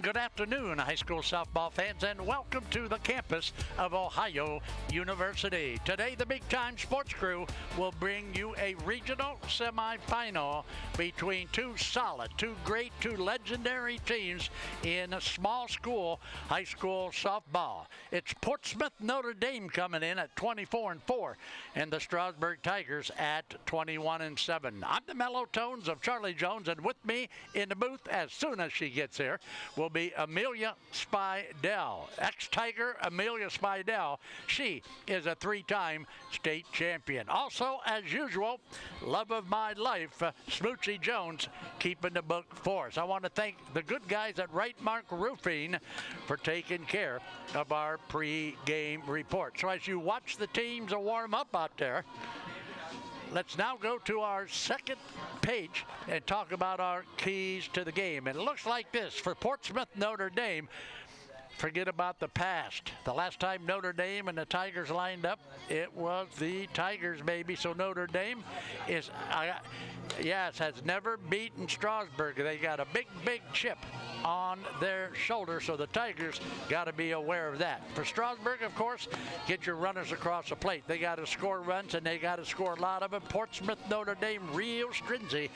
good afternoon, high school softball fans, and welcome to the campus of Ohio University. Today, the Big Time Sports Crew will bring you a regional semifinal between two great, two legendary teams in a small school high school softball. It's Portsmouth Notre Dame coming in at 24-4, and the Strasburg Tigers at 21-7. I'm the mellow tones of Charlie Jones, and with me in the booth as soon as she gets here will be Amelia Spidell, ex-Tiger Amelia Spidell. She is a three-time state champion. Also, as usual, love of my life, Smoochie Jones, keeping the book for us. I want to thank the good guys at Right Mark Roofing for taking care of our pre-game report. So as you watch the teams warm up out there, let's now go to our second page and talk about our keys to the game. And it looks like this for Portsmouth Notre Dame. Forget about the past. The last time Notre Dame and the Tigers lined up, it was the Tigers, baby. So Notre Dame is, has never beaten Strasburg. They got a big chip on their shoulder, so the Tigers got to be aware of that. For Strasburg, of course, get your runners across the plate. They got to score runs, and they got to score a lot of them. Portsmouth Notre Dame real stringy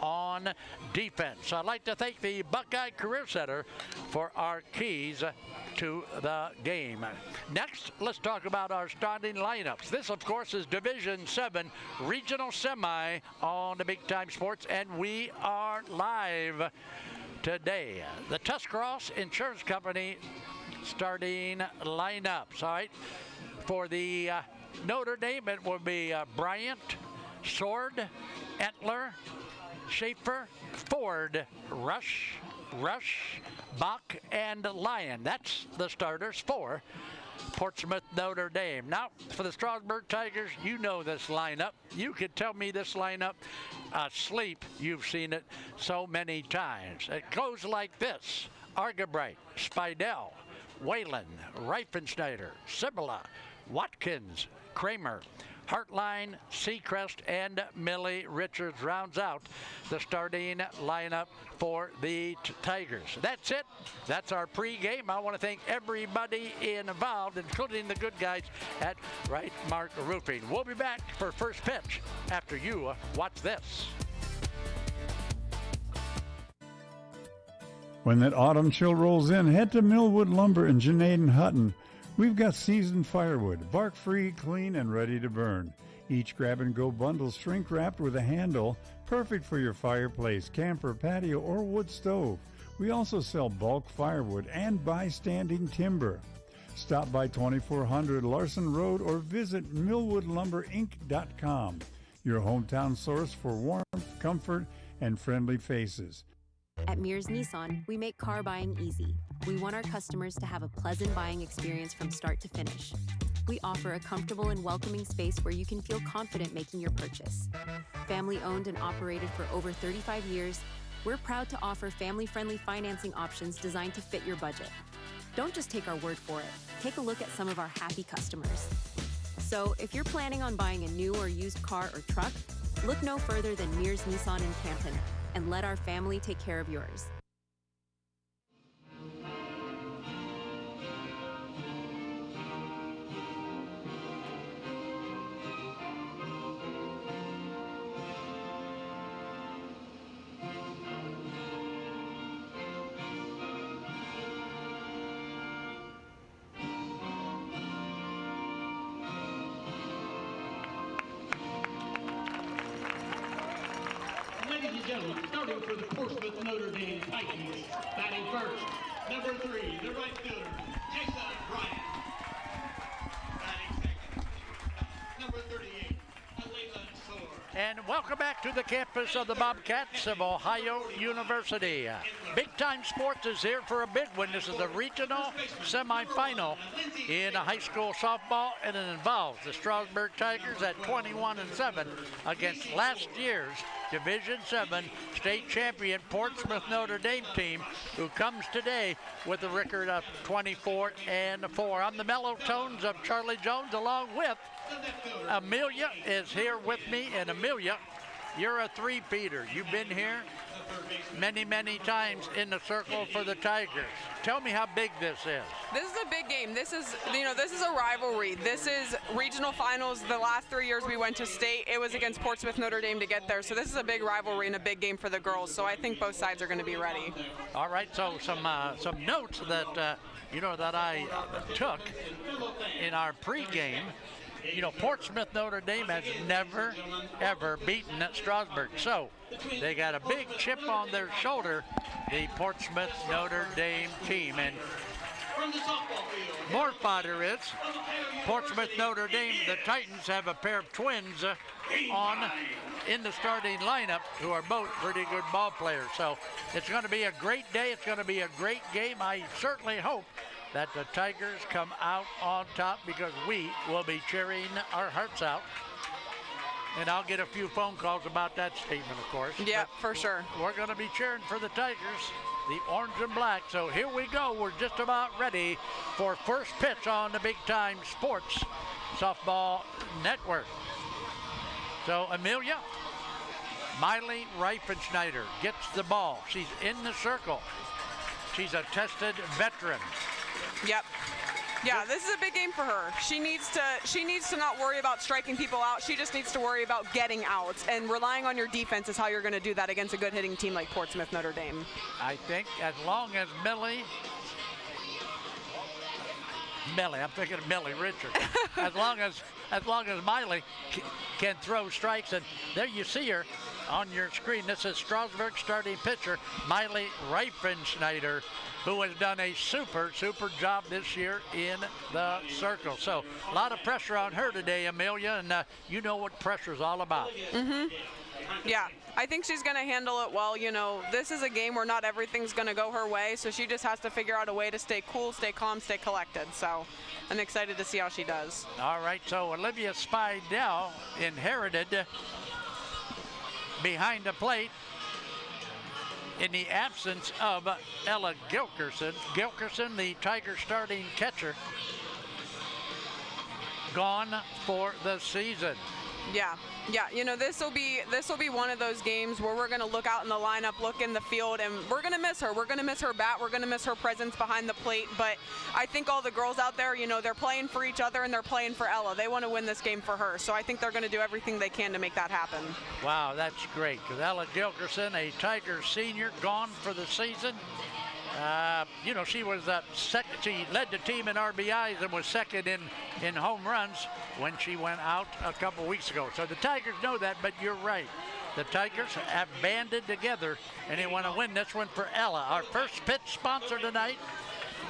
on defense. I'd like to thank the Buckeye Career Center for our keys to the game. Next, let's talk about our starting lineups. This, of course, is Division 7 Regional Semi on the Big Time Sports, and we are live today. The Tuscarawas Insurance Company starting lineups. All right, for the Notre Dame, it will be Bryant, Sword, Entler, Schaefer, Ford, Rush, Bach, and Lyon. That's the starters for Portsmouth Notre Dame. Now, for the Strasburg Tigers, you know this lineup. You could tell me this lineup asleep. You've seen it so many times. It goes like this: Argabright, Spidell, Whalen, Reifenschneider, Sibilla, Watkins, Kramer, Hartline, Seacrest, and Millie Richards rounds out the starting lineup for the Tigers. That's it. That's our pregame. I want to thank everybody involved, including the good guys at Right Mark Roofing. We'll be back for first pitch after you watch this. When that autumn chill rolls in, head to Millwood Lumber in Junaid Hutton. We've got seasoned firewood, bark-free, clean, and ready to burn. Each grab-and-go bundle shrink-wrapped with a handle, perfect for your fireplace, camper, patio, or wood stove. We also sell bulk firewood and buy-standing timber. Stop by 2400 Larson Road or visit millwoodlumberinc.com, your hometown source for warmth, comfort, and friendly faces. At Mears Nissan, we make car buying easy. We want our customers to have a pleasant buying experience from start to finish. We offer a comfortable and welcoming space where you can feel confident making your purchase. Family owned and operated for over 35 years, we're proud to offer family-friendly financing options designed to fit your budget. Don't just take our word for it. Take a look at some of our happy customers. So if you're planning on buying a new or used car or truck, look no further than Mears Nissan in Canton, and let our family take care of yours. Ladies and gentlemen, starting for the Portsmouth Notre Dame Titans, batting first, number 3, the right fielder, Jason Bryant. Batting second, number 38, Alayla Soar. And welcome back to the campus of the Bobcats of Ohio University. Big Time Sports is here for a big one. This is a regional semifinal in high school softball, and it involves the Strasburg Tigers at 21-7 against last year's Division 7 state champion Portsmouth Notre Dame team, who comes today with a record of 24-4. I'm the mellow tones of Charlie Jones, along with Amelia is here with me. And Amelia, you're a three-peater. You've been here many, many times in the circle for the Tigers. Tell me how big this is. This is a big game. This is, this is a rivalry. This is regional finals. The last 3 years we went to state, it was against Portsmouth, Notre Dame to get there. So this is a big rivalry and a big game for the girls. So I think both sides are going to be ready. All right. So some notes that that I took in our pregame. Portsmouth Notre Dame has never, ever beaten at Strasburg. So they got a big chip on their shoulder, the Portsmouth Notre Dame team. And more fodder is Portsmouth Notre Dame, the Titans have a pair of twins in the starting lineup who are both pretty good ball players. So it's going to be a great day. It's going to be a great game. I certainly hope that the Tigers come out on top because we will be cheering our hearts out. And I'll get a few phone calls about that statement, of course. Yeah, for sure. We're going to be cheering for the Tigers, the orange and black. So here we go. We're just about ready for first pitch on the Big Time Sports Softball Network. So Amelia, Miley Reifenschneider gets the ball. She's in the circle. She's a tested veteran. Yep. Yeah, this is a big game for her. She needs to not worry about striking people out. She just needs to worry about getting out. And relying on your defense is how you're going to do that against a good hitting team like Portsmouth Notre Dame. I think as long as Millie, I'm thinking of Millie Richard. as long as Miley can throw strikes, and there you see her on your screen. This is Strasburg starting pitcher Miley Reifenschneider, who has done a super job this year in the circle. So a lot of pressure on her today, Amelia, and you know what pressure is all about. Yeah, I think she's going to handle it well. This is a game where not everything's going to go her way, so she just has to figure out a way to stay cool, stay calm, stay collected. So I'm excited to see how she does. All right, so Olivia Spidell inherited behind the plate in the absence of Ella Gilkerson. Gilkerson, the Tiger starting catcher, gone for the season. Yeah, this will be one of those games where we're going to look out in the lineup, look in the field, and we're going to miss her. We're going to miss her bat. We're going to miss her presence behind the plate. But I think all the girls out there, they're playing for each other and they're playing for Ella. They want to win this game for her. So I think they're going to do everything they can to make that happen. Wow, that's great. Because Ella Gilkerson, a Tiger senior, gone for the season. She was second. She led the team in RBIs and was second in home runs when she went out a couple weeks ago. So the Tigers know that, but you're right. The Tigers have banded together, and they want to win this one for Ella. Our first pitch sponsor tonight,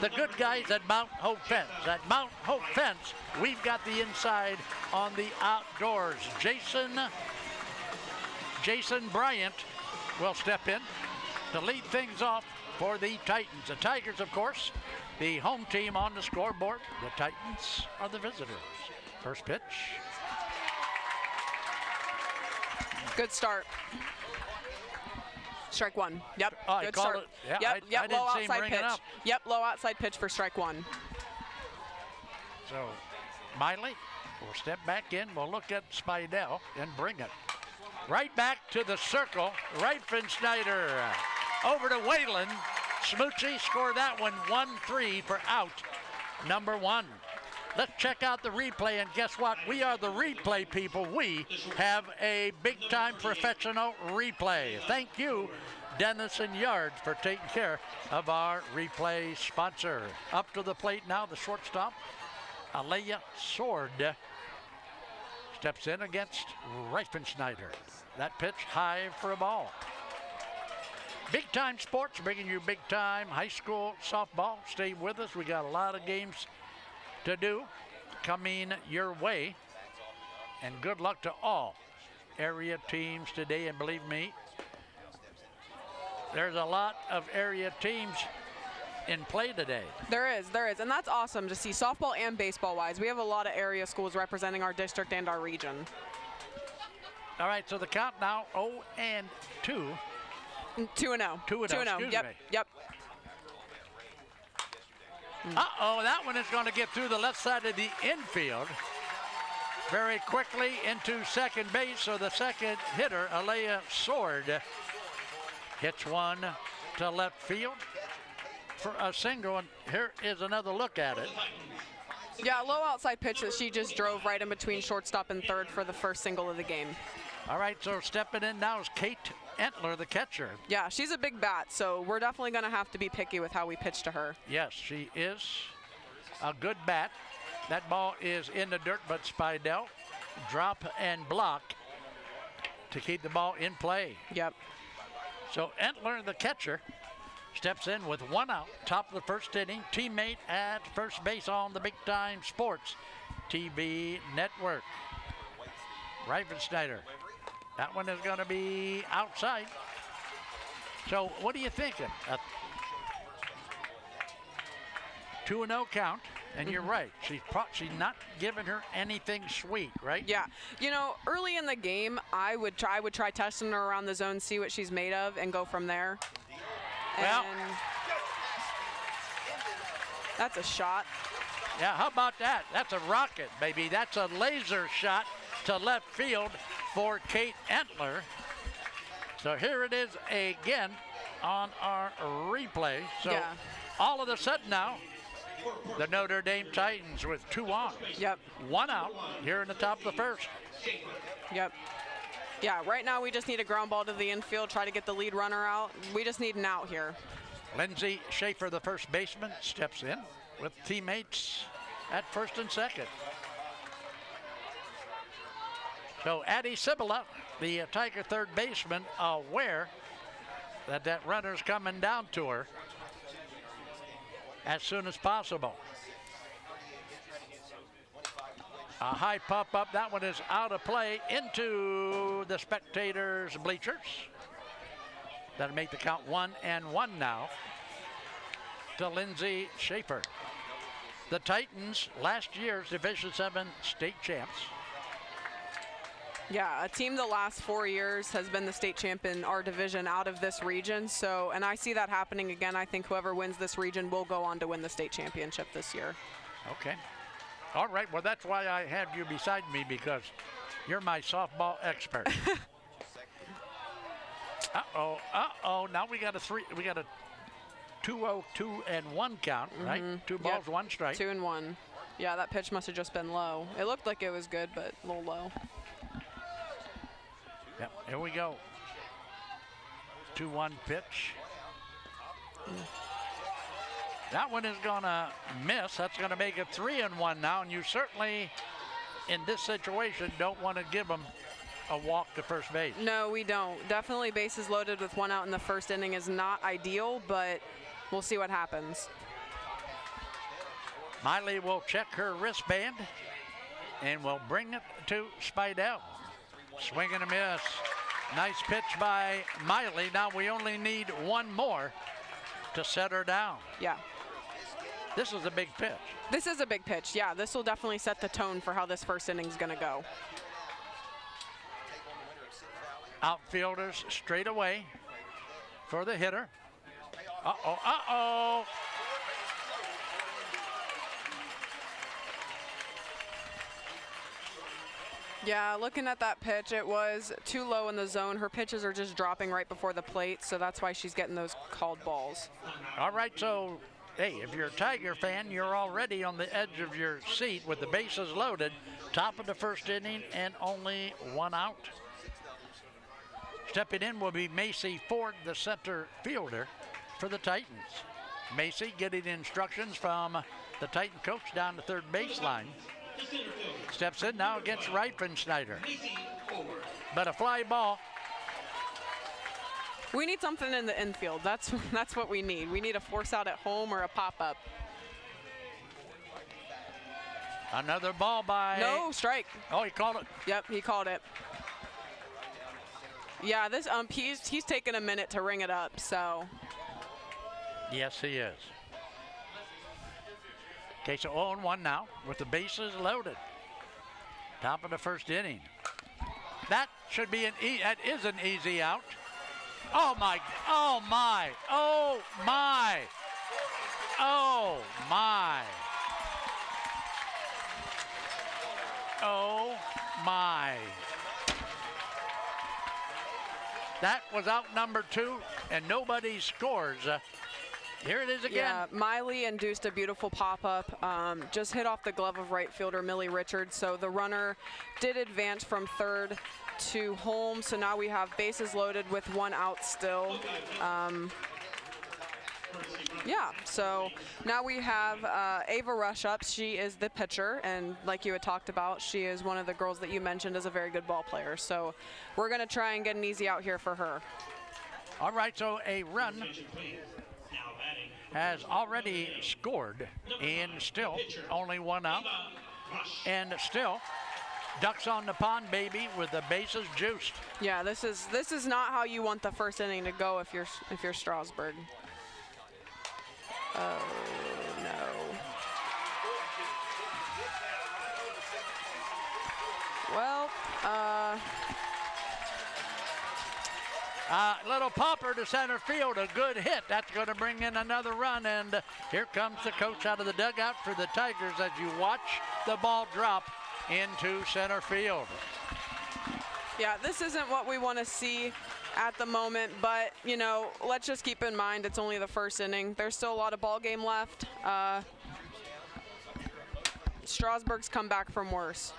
the good guys at Mount Hope Fence. At Mount Hope Fence, we've got the inside on the outdoors. Jason Bryant will step in to lead things off for the Titans. The Tigers, of course, the home team on the scoreboard. The Titans are the visitors. First pitch. Good start. Strike one. Yep. Good start. It. Yeah, yep. Low outside pitch. Yep. Low outside pitch for strike one. So Miley will step back in. We'll look at Spidell and bring it right back to the circle. Reifenschneider over to Whalen. Smoochie scored that one 1-3 for out number one. Let's check out the replay, and guess what? We are the replay people. We have a big-time professional replay. Thank you, Dennison Yard, for taking care of our replay sponsor. Up to the plate now, the shortstop, Alea Sword, steps in against Reifenschneider. That pitch high for a ball. Big Time Sports, bringing you big time high school softball. Stay with us. We got a lot of games to do coming your way. And good luck to all area teams today. And believe me, there's a lot of area teams in play today. There is. And that's awesome to see, softball and baseball wise. We have a lot of area schools representing our district and our region. All right, so the count now 0-2. 2-0. 2-0. Yep. Uh-oh, that one is going to get through the left side of the infield. very quickly into second base. So the second hitter, Alea Sword, hits one to left field for a single. And here is another look at it. Yeah, low outside pitch that she just drove right in between shortstop and third for the first single of the game. All right, so stepping in now is Kate Entler, the catcher. Yeah, she's a big bat, so we're definitely going to have to be picky with how we pitch to her. Yes, she is a good bat. That ball is in the dirt, but Spidell drop and block to keep the ball in play. Yep. So Entler, the catcher, steps in with one out, top of the first inning. Teammate at first base on the Big Time Sports TV network. Reifenschneider. That one is going to be outside. So what are you thinking? 2-0 count, and you're right. She's not giving her anything sweet, right? Yeah. You know, early in the game, I would try testing her around the zone, see what she's made of, and go from there. Well, and that's a shot. Yeah, how about that? That's a rocket, baby. That's a laser shot to left field for Kate Entler. So here it is again on our replay. So yeah. All of a sudden now, the Notre Dame Titans with 2 on. Yep. 1 out here in the top of the first. Yep. Yeah, right now we just need a ground ball to the infield, try to get the lead runner out. We just need an out here. Lindsay Schaefer, the first baseman, steps in with teammates at first and second. So Addie Cibula, the Tiger third baseman, aware that that runner's coming down to her as soon as possible. A high pop up, that one is out of play into the spectators' bleachers. That'll make the count 1-1 now to Lindsay Schaefer. The Titans, last year's Division VII state champs. Yeah, a team the last 4 years has been the state champ in our division out of this region. So, and I see that happening again. I think whoever wins this region will go on to win the state championship this year. Okay. All right, well, that's why I have you beside me, because you're my softball expert. Now we got a 2-0, 2-1 count, right? 2 balls, 1 strike. 2-1. Yeah, that pitch must have just been low. It looked like it was good, but a little low. Yep, here we go. 2-1 pitch. That one is gonna miss. That's gonna make it 3-1 now, and you certainly, in this situation, don't want to give them a walk to first base. No, we don't. Definitely bases loaded with 1 out in the first inning is not ideal, but we'll see what happens. Miley will check her wristband and will bring it to Spidell. Swing and a miss. Nice pitch by Miley. Now we only need 1 more to set her down. Yeah. This is a big pitch. This is a big pitch. Yeah, this will definitely set the tone for how this first inning's going to go. Outfielders straight away for the hitter. Uh-oh. Yeah, looking at that pitch, it was too low in the zone. Her pitches are just dropping right before the plate, so that's why she's getting those called balls. All right, so, hey, if you're a Tiger fan, you're already on the edge of your seat with the bases loaded. Top of the first inning and only 1 out. Stepping in will be Macy Ford, the center fielder for the Titans. Macy getting instructions from the Titan coach down the third baseline. Steps in now against Reifenschneider. But a fly ball. We need something in the infield. That's what we need. We need a force out at home or a pop-up. Another ball by... No, strike. Oh, he called it. Yep, he called it. Yeah, this he's taking a minute to ring it up, so. Yes, he is. Okay, so 0-1 now with the bases loaded. Top of the first inning. That should be that is an easy out. Oh my, oh my, oh my, oh my. Oh my. That was out number 2, and nobody scores. Here it is again. Yeah, Miley induced a beautiful pop-up, just hit off the glove of right fielder Millie Richards. So the runner did advance from third to home. So now we have bases loaded with 1 out still. Yeah, so now we have Ava Rush up. She is the pitcher, and like you had talked about, she is one of the girls that you mentioned as a very good ball player. So we're going to try and get an easy out here for her. All right, so a run has already scored, and still only 1 out, and still ducks on the pond, baby, with the bases juiced. Yeah, this is not how you want the first inning to go if you're Strasburg. Oh no. Well, little popper to center field, a good hit. That's going to bring in another run, and here comes the coach out of the dugout for the Tigers as you watch the ball drop into center field. Yeah, this isn't what we want to see at the moment, but, you know, let's just keep in mind it's only the first inning. There's still a lot of ball game left. Strasburg's come back from worse.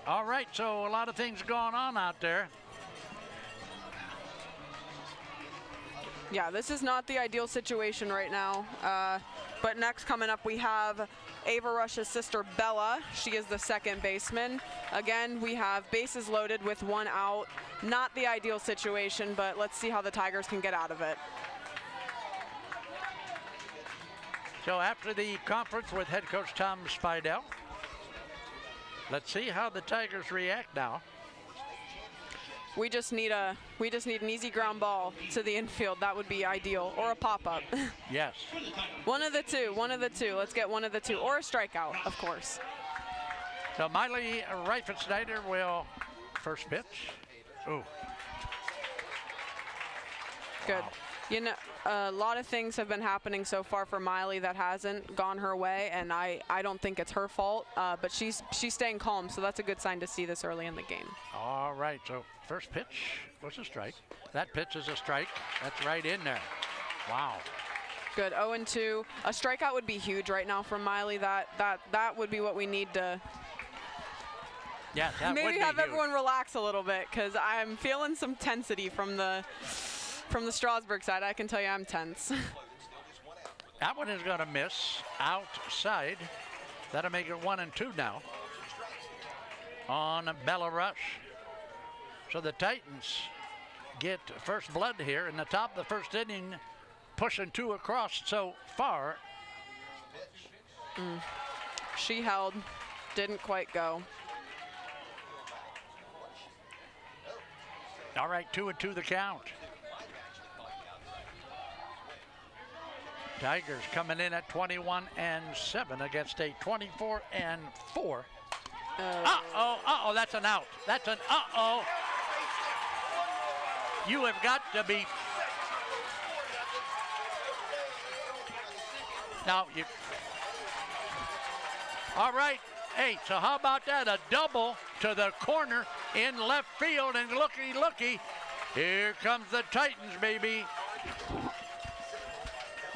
All right, so a lot of things going on out there. Yeah, this is not the ideal situation right now. But next coming up, we have Ava Rush's sister, Bella. She is the second baseman. Again, we have bases loaded with 1 out. Not the ideal situation, but let's see how the Tigers can get out of it. So after the conference with head coach Tom Spidell, let's see how the Tigers react now. We just need an easy ground ball to the infield. That would be ideal, or a pop-up. Yes. One of the two. Let's get one of the two, or a strikeout, of course. So Miley Reifenschneider will first pitch. Ooh. Good. Wow. You know, a lot of things have been happening so far for Miley that hasn't gone her way, and I don't think it's her fault, but she's staying calm, so that's a good sign to see this early in the game. All right, so first pitch was a strike. That pitch is a strike. That's right in there. Wow. Good. 0-2. A strikeout would be huge right now from Miley. That would be what we need to Yeah, that would maybe be have huge. everyone relax a little bit, because I'm feeling some tensity from the Strasburg side. I can tell you I'm tense. That one is going to miss outside. That'll make it 1-2 now on Bella Rush. So the Titans get first blood here in the top of the first inning, pushing 2 across so far. She held, didn't quite go. All right, 2-2 the count. Tigers coming in at 21-7 against a 24-4. Uh-oh, that's an out. That's an uh-oh. You have got to be. Now, you. All right. Hey, so how about that? A double to the corner in left field, and looky. Here comes the Titans, baby.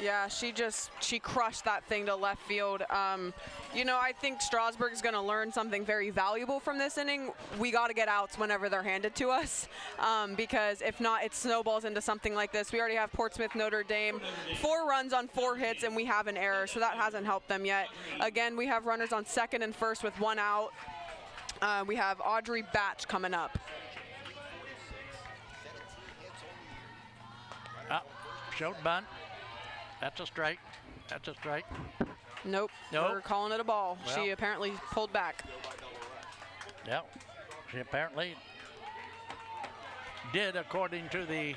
Yeah, she crushed that thing to left field. You know, I think Strasburg's going to learn something very valuable from this inning. We got to get outs whenever they're handed to us, because if not, it snowballs into something like this. We already have Portsmouth, Notre Dame, 4 runs on 4 hits, and we have an error, so that hasn't helped them yet. Again, we have runners on second and first with 1 out. We have Audrey Batch coming up. Showed bunt. That's a strike. That's a strike. Nope. We're calling it a ball. Well, she apparently pulled back. Yep. She apparently did, according to the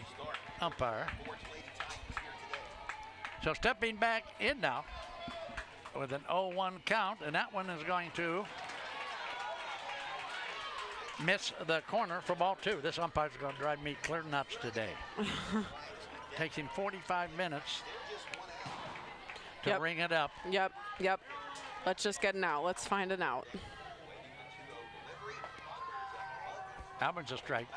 umpire. So stepping back in now with an 0-1 count, and that one is going to miss the corner for ball 2. This umpire's going to drive me clear nuts today. Takes him 45 minutes to ring it up. Yep. Let's just get an out. Let's find an out. That one's a strike.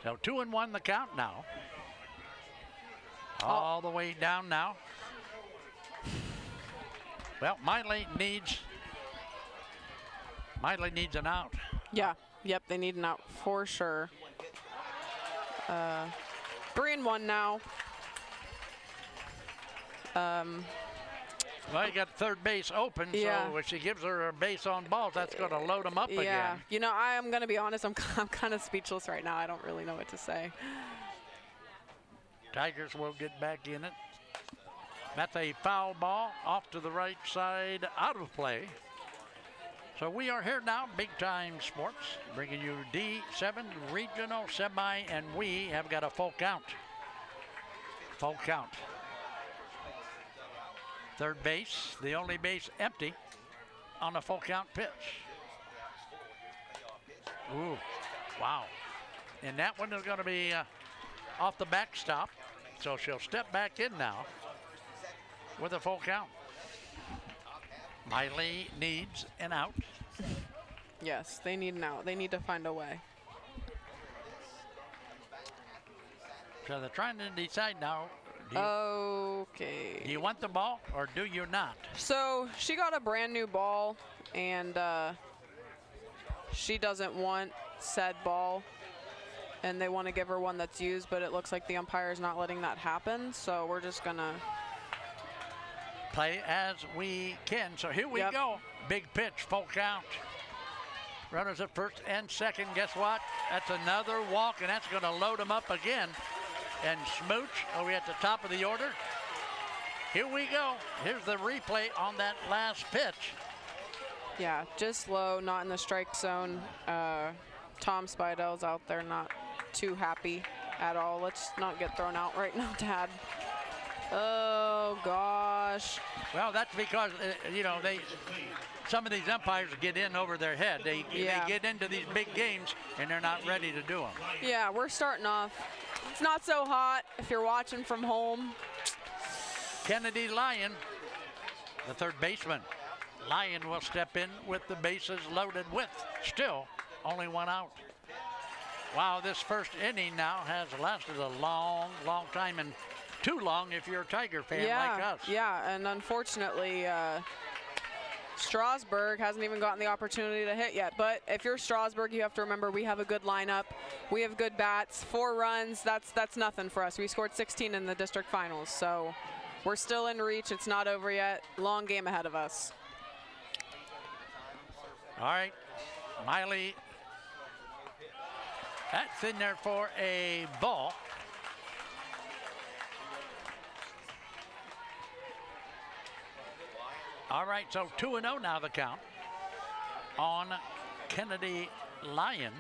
So 2-1 the count now. All the way down now. Well, Miley needs an out. Yeah. Yep. They need an out for sure. 3-1 now. Well, you got third base open, so if she gives her a base on balls, that's going to load them up again. You know, I am going to be honest. I'm kind of speechless right now. I don't really know what to say. Tigers will get back in it. That's a foul ball off to the right side, out of play. So we are here now, Big Time Sports, bringing you D7 Regional Semi, and we have got a full count. Full count. Third base, the only base empty on a full count pitch. Ooh, wow. And that one is going to be off the backstop. So she'll step back in now with a full count. Miley needs an out. Yes, they need an out. They need to find a way. So they're trying to decide now. Okay. Do you want the ball or do you not? So she got a brand new ball, and she doesn't want said ball, and they want to give her one that's used, but it looks like the umpire is not letting that happen. So we're just gonna play as we can. So here we go. Big pitch, full count. Runners at first and second. Guess what? That's another walk, and that's going to load them up again. And Smooch, are we at the top of the order? Here we go. Here's the replay on that last pitch. Yeah, just low, not in the strike zone. Tom Spidell's out there not too happy at all. Let's not get thrown out right now, Dad. Oh, gosh. Well, that's because, you know, some of these umpires get in over their head. They get into these big games, and they're not ready to do them. Yeah, we're starting off. It's not so hot if you're watching from home. Kennedy Lyon, the third baseman. Lyon will step in with the bases loaded with still only one out. Wow, this first inning now has lasted a long, long time, and too long if you're a Tiger fan like us. Yeah, and unfortunately, Strasburg hasn't even gotten the opportunity to hit yet. But if you're Strasburg, you have to remember we have a good lineup. We have good bats. 4 runs, that's nothing for us. We scored 16 in the district finals, so we're still in reach. It's not over yet. Long game ahead of us. All right, Miley, that's in there for a ball. All right, so 2-0 now the count on Kennedy Lyon.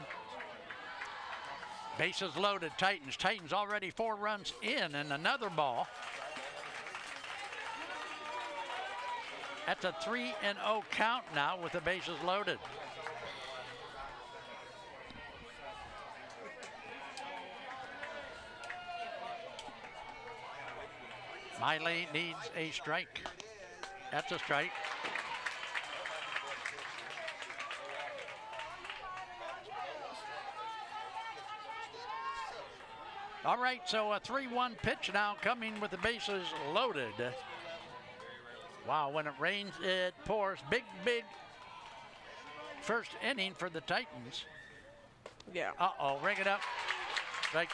Bases loaded, Titans. Titans already 4 runs in, and another ball. That's a 3-0 count now with the bases loaded. Miley needs a strike. That's a strike. All right, so a 3-1 pitch now coming with the bases loaded. Wow, when it rains, it pours. Big, big first inning for the Titans. Yeah. Uh-oh, ring it up. Strike.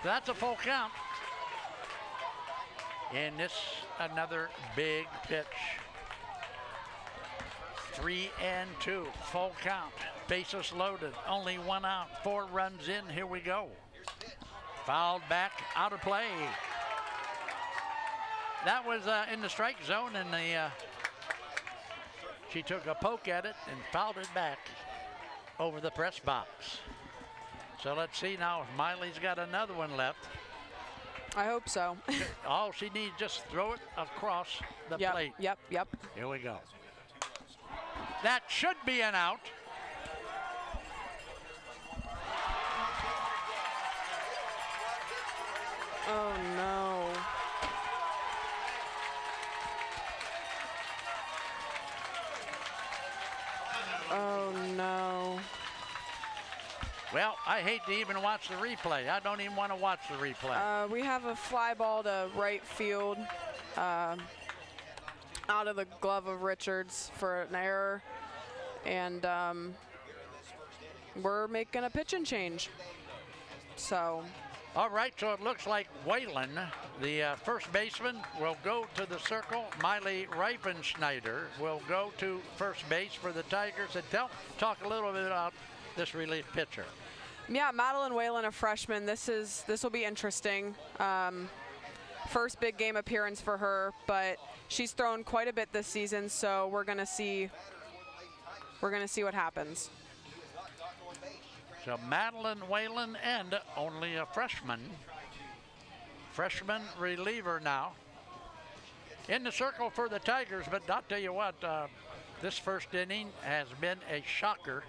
That's a full count. And this, another big pitch. 3-2, full count. Bases loaded, only 1 out. 4 runs in, here we go. Fouled back, out of play. That was in the strike zone, and she took a poke at it and fouled it back over the press box. So let's see now if Miley's got another one left. I hope so. All she needs, just throw it across the plate. Yep. Here we go. That should be an out. Oh, no. Oh, no. Well, I hate to even watch the replay. I don't even want to watch the replay. We have a fly ball to right field out of the glove of Richards for an error. And we're making a pitch and change. So. All right, so it looks like Whalen, the first baseman, will go to the circle. Miley Reifenschneider will go to first base for the Tigers. And talk a little bit about this relief pitcher. Yeah, Madeline Whalen, a freshman. This will be interesting. First big game appearance for her, but she's thrown quite a bit this season, so we're gonna see what happens. So Madeline Whalen, and only a freshman reliever now. In the circle for the Tigers, but I'll tell you what, this first inning has been a shocker.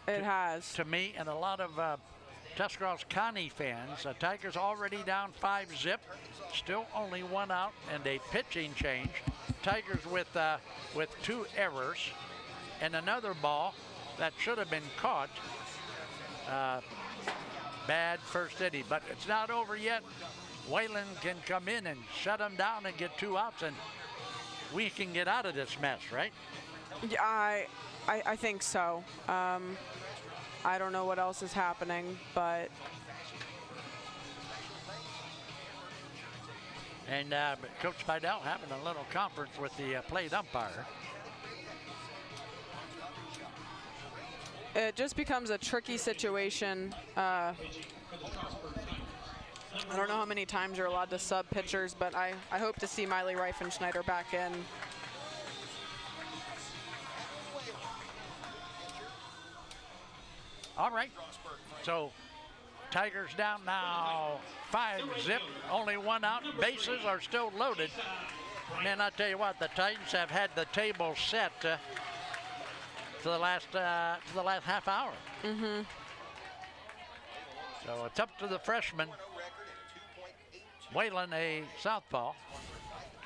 It has. To me and a lot of Tuscarawas County fans. Tigers already down 5-0, still only 1 out and a pitching change. Tigers with 2 errors and another ball that should have been caught. Bad first inning, but it's not over yet. Whalen can come in and shut them down and get 2 outs, and we can get out of this mess, right? Yeah, I think so. I don't know what else is happening, but. And Coach Fidel having a little conference with the plate umpire. It just becomes a tricky situation. I don't know how many times you're allowed to sub pitchers, but I hope to see Miley Reifenschneider back in. All right, so Tigers down now 5-0, only 1 out. Bases are still loaded. Man, I tell you what, the Titans have had the table set to the last half hour. Mm-hmm. So it's up to the freshman, Whalen, a southpaw,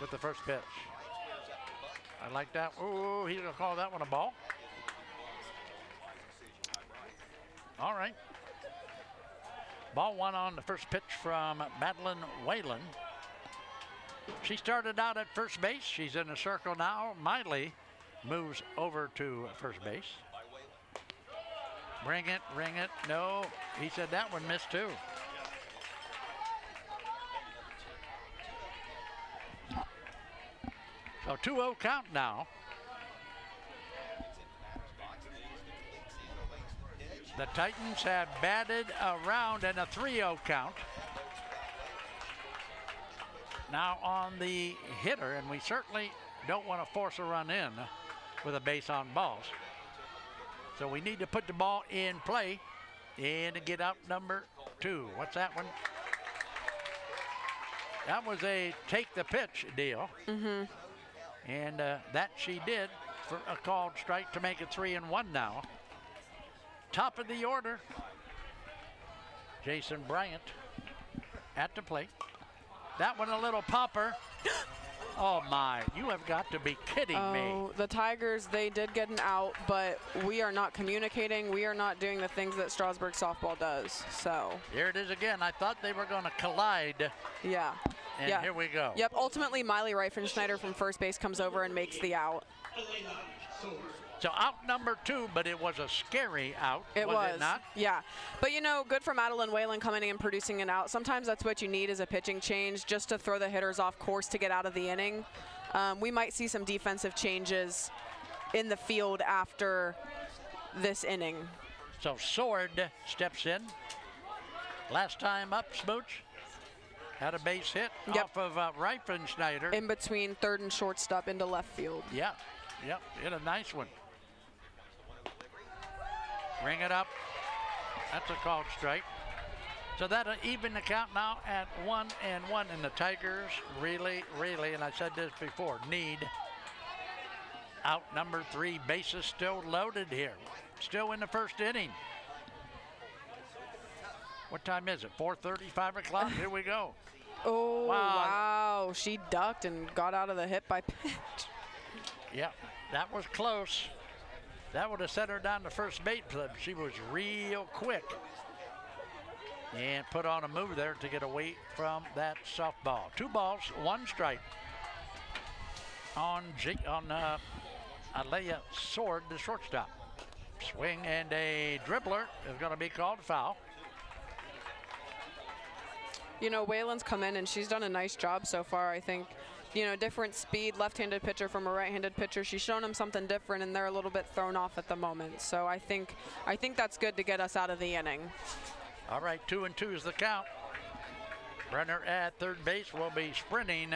with the first pitch. I like that. Ooh, he's gonna call that one a ball. All right. Ball 1 on the first pitch from Madeline Whalen. She started out at first base. She's in the circle now. Miley moves over to first base. Ring it, ring it. No, he said that one missed too. So 2-0 count now. The Titans have batted around in a 3-0 count. Now on the hitter, and we certainly don't want to force a run in with a base on balls. So we need to put the ball in play and get out number 2. What's that one? That was a take the pitch deal. Mm-hmm. And that she did for a called strike to make it 3-1 now. Top of the order, Jason Bryant at the plate. That one a little popper. Oh my, you have got to be kidding me. Oh, the Tigers, they did get an out, but we are not communicating. We are not doing the things that Strasburg softball does, so. Here it is again. I thought they were going to collide. Yeah. And yeah. Here we go. Yep, ultimately Miley Reifenschneider from first base comes over and makes the out. So out number 2, but it was a scary out. Was it not? Yeah. But you know, good for Madeline Whalen coming in and producing an out. Sometimes that's what you need is a pitching change just to throw the hitters off course to get out of the inning. We might see some defensive changes in the field after this inning. So Sword steps in. Last time up, Smooch had a base hit off of Reifenschneider. In between third and shortstop into left field. Yeah. Yep, hit a nice one. Ring it up. That's a called strike. So that'll even the count now at 1-1. And the Tigers really, and I said this before, need out number 3. Bases still loaded here. Still in the first inning. What time is it? 4:30, 5 o'clock? Here we go. Oh, wow. She ducked and got out of the hit by pitch. Yeah, that was close. That would have sent her down to first base, but she was real quick. And put on a move there to get away from that softball. 2 balls, 1 strike on Alea Sword, the shortstop. Swing and a dribbler is going to be called foul. You know, Waylon's come in and she's done a nice job so far, I think. You know, different speed, left-handed pitcher from a right-handed pitcher. She's shown them something different, and they're a little bit thrown off at the moment. So I think that's good to get us out of the inning. All right, 2-2 is the count. Brenner at third base will be sprinting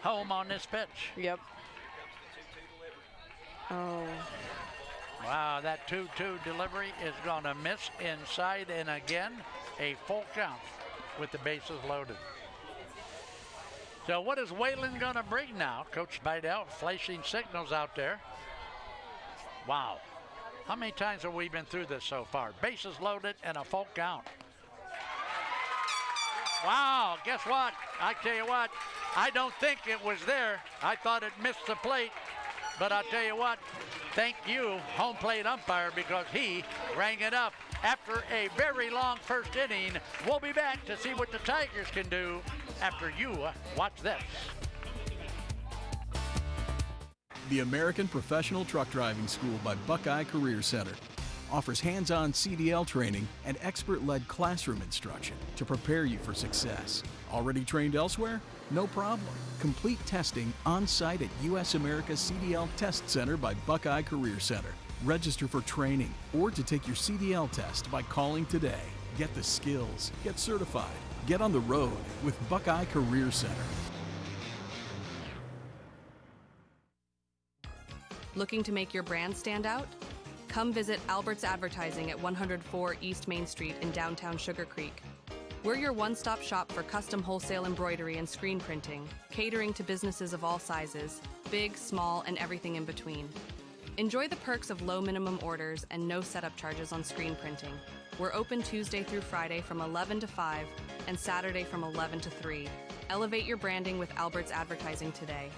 home on this pitch. Yep. Oh. Wow, that 2-2 delivery is going to miss inside, and again, a full count with the bases loaded. So what is Waylon going to bring now? Coach Bidell flashing signals out there. Wow. How many times have we been through this so far? Bases loaded and a full count. Wow, guess what? I tell you what, I don't think it was there. I thought it missed the plate. But I'll tell you what, thank you, home plate umpire, because he rang it up. After a very long first inning, we'll be back to see what the Tigers can do after you watch this. The American Professional Truck Driving School by Buckeye Career Center offers hands-on CDL training and expert-led classroom instruction to prepare you for success. Already trained elsewhere? No problem. Complete testing on-site at U.S. America CDL Test Center by Buckeye Career Center. Register for training or to take your CDL test by calling today. Get the skills, get certified, get on the road with Buckeye Career Center. Looking to make your brand stand out? Come visit Albert's Advertising at 104 East Main Street in downtown Sugar Creek. We're your one-stop shop for custom wholesale embroidery and screen printing, catering to businesses of all sizes, big, small, and everything in between. Enjoy the perks of low minimum orders and no setup charges on screen printing. We're open Tuesday through Friday from 11 to 5 and Saturday from 11 to 3. Elevate your branding with Albert's Advertising today.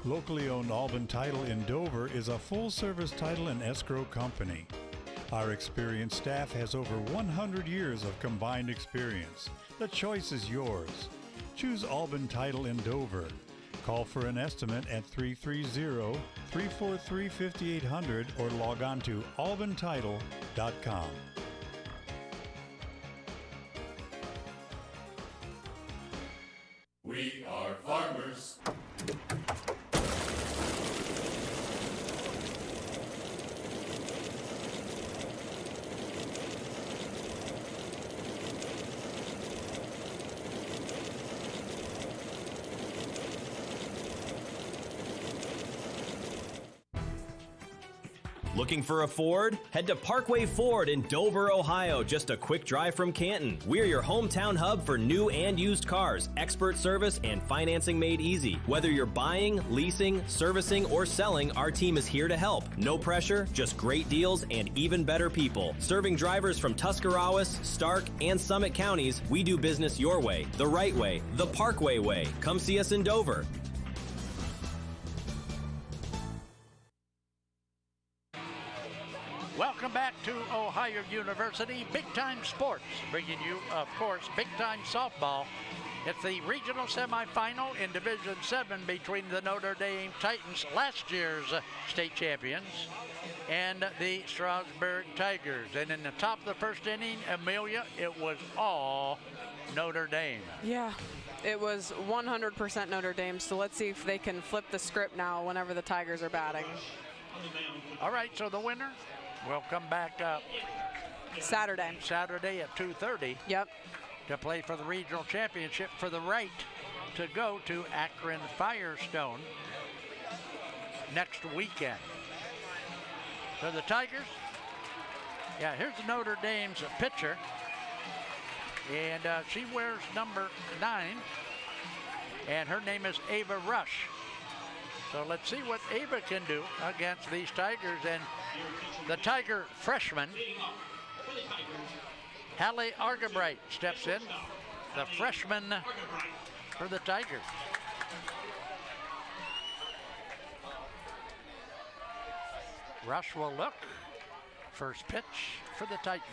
Locally owned Albin Title in Dover is a full-service title and escrow company. Our experienced staff has over 100 years of combined experience. The choice is yours. Choose Albin Title in Dover. Call for an estimate at 330-343-5800 or log on to albintitle.com. We are farmers. Looking for a Ford? Head to Parkway Ford in Dover, Ohio, just a quick drive from Canton. We're your hometown hub for new and used cars, expert service, and financing made easy. Whether you're buying, leasing, servicing, or selling, our team is here to help. No pressure, just great deals and even better people. Serving drivers from Tuscarawas, Stark, and Summit counties, we do business your way, the right way, the Parkway way. Come see us in Dover. Welcome back to Ohio University Big Time Sports, bringing you, of course, Big Time Softball. It's the regional semifinal in Division 7 between the Notre Dame Titans, last year's state champions, and the Strasburg Tigers. And in the top of the first inning, Amelia, it was all Notre Dame. Yeah, it was 100% Notre Dame. So let's see if they can flip the script now whenever the Tigers are batting. All right, so the winner will come back up Saturday at 2:30. Yep. To play for the regional championship for the right to go to Akron Firestone next weekend. So the Tigers, yeah, here's Notre Dame's pitcher. And she wears number 9. And her name is Ava Rush. So let's see what Ava can do against these Tigers. And the Tiger freshman, Hallie Argabright, steps in. The freshman for the Tigers. Rush will look. First pitch for the Titans.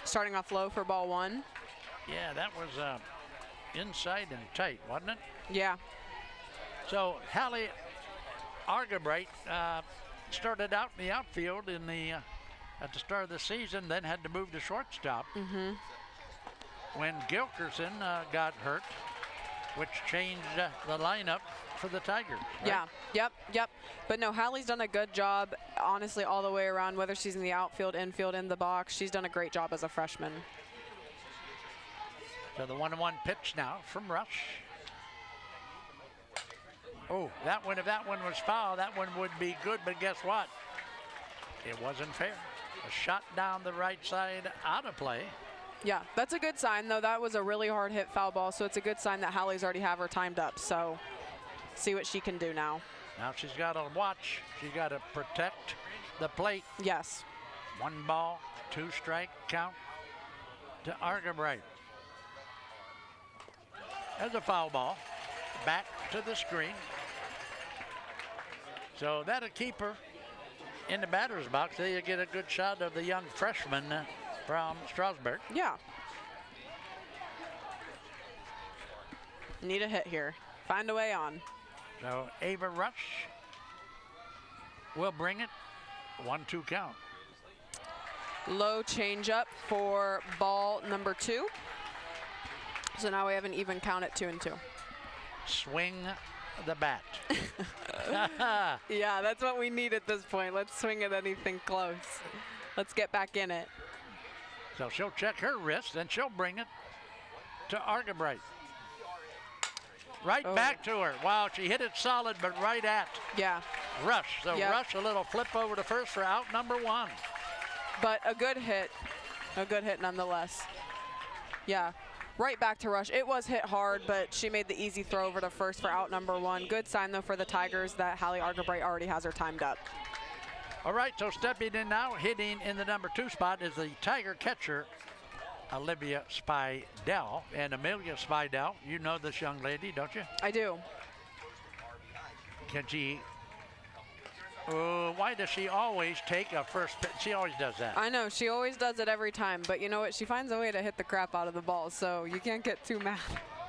Starting off low for ball 1. Yeah, that was inside and tight, wasn't it? Yeah. So Hallie Argabright started out in the outfield in the at the start of the season, then had to move to shortstop when Gilkerson got hurt, which changed the lineup for the Tigers. Right? Yeah, yep. But no, Hallie's done a good job, honestly, all the way around, whether she's in the outfield, infield, in the box. She's done a great job as a freshman. So the 1-1 pitch now from Rush. Oh, that one, if that one was foul, that one would be good, but guess what? It wasn't fair. A shot down the right side, out of play. Yeah, that's a good sign, though. That was a really hard hit foul ball, so it's a good sign that Hallie's already have her timed up. So see what she can do now. Now she's got to watch. She's got to protect the plate. Yes. 1 ball, 2 strike count to Argabright. There's a foul ball. Back to the screen. So that'll keep her in the batter's box. There you get a good shot of the young freshman from Strasburg. Yeah. Need a hit here. Find a way on. So Ava Rush will bring it. 1-2 count. Low changeup for ball number 2. So now we have an even count at 2-2. Swing the bat. Yeah, that's what we need at this point. Let's swing at anything close. Let's get back in it. So she'll check her wrist and she'll bring it to Argabright. Right back to her. Wow, she hit it solid, but right at Rush. So Rush, a little flip over to first for out number 1. But a good hit nonetheless. Yeah. Right back to Rush. It was hit hard, but she made the easy throw over to first for out number 1. Good sign, though, for the Tigers that Hallie Argabright already has her timed up. All right, so stepping in now, hitting in the number 2 spot is the Tiger catcher, Olivia Spidell. And Amelia Spidell, you know this young lady, don't you? I do. Can she... why does she always take a first pitch? She always does that. I know, she always does it every time, but you know what? She finds a way to hit the crap out of the ball, so you can't get too mad.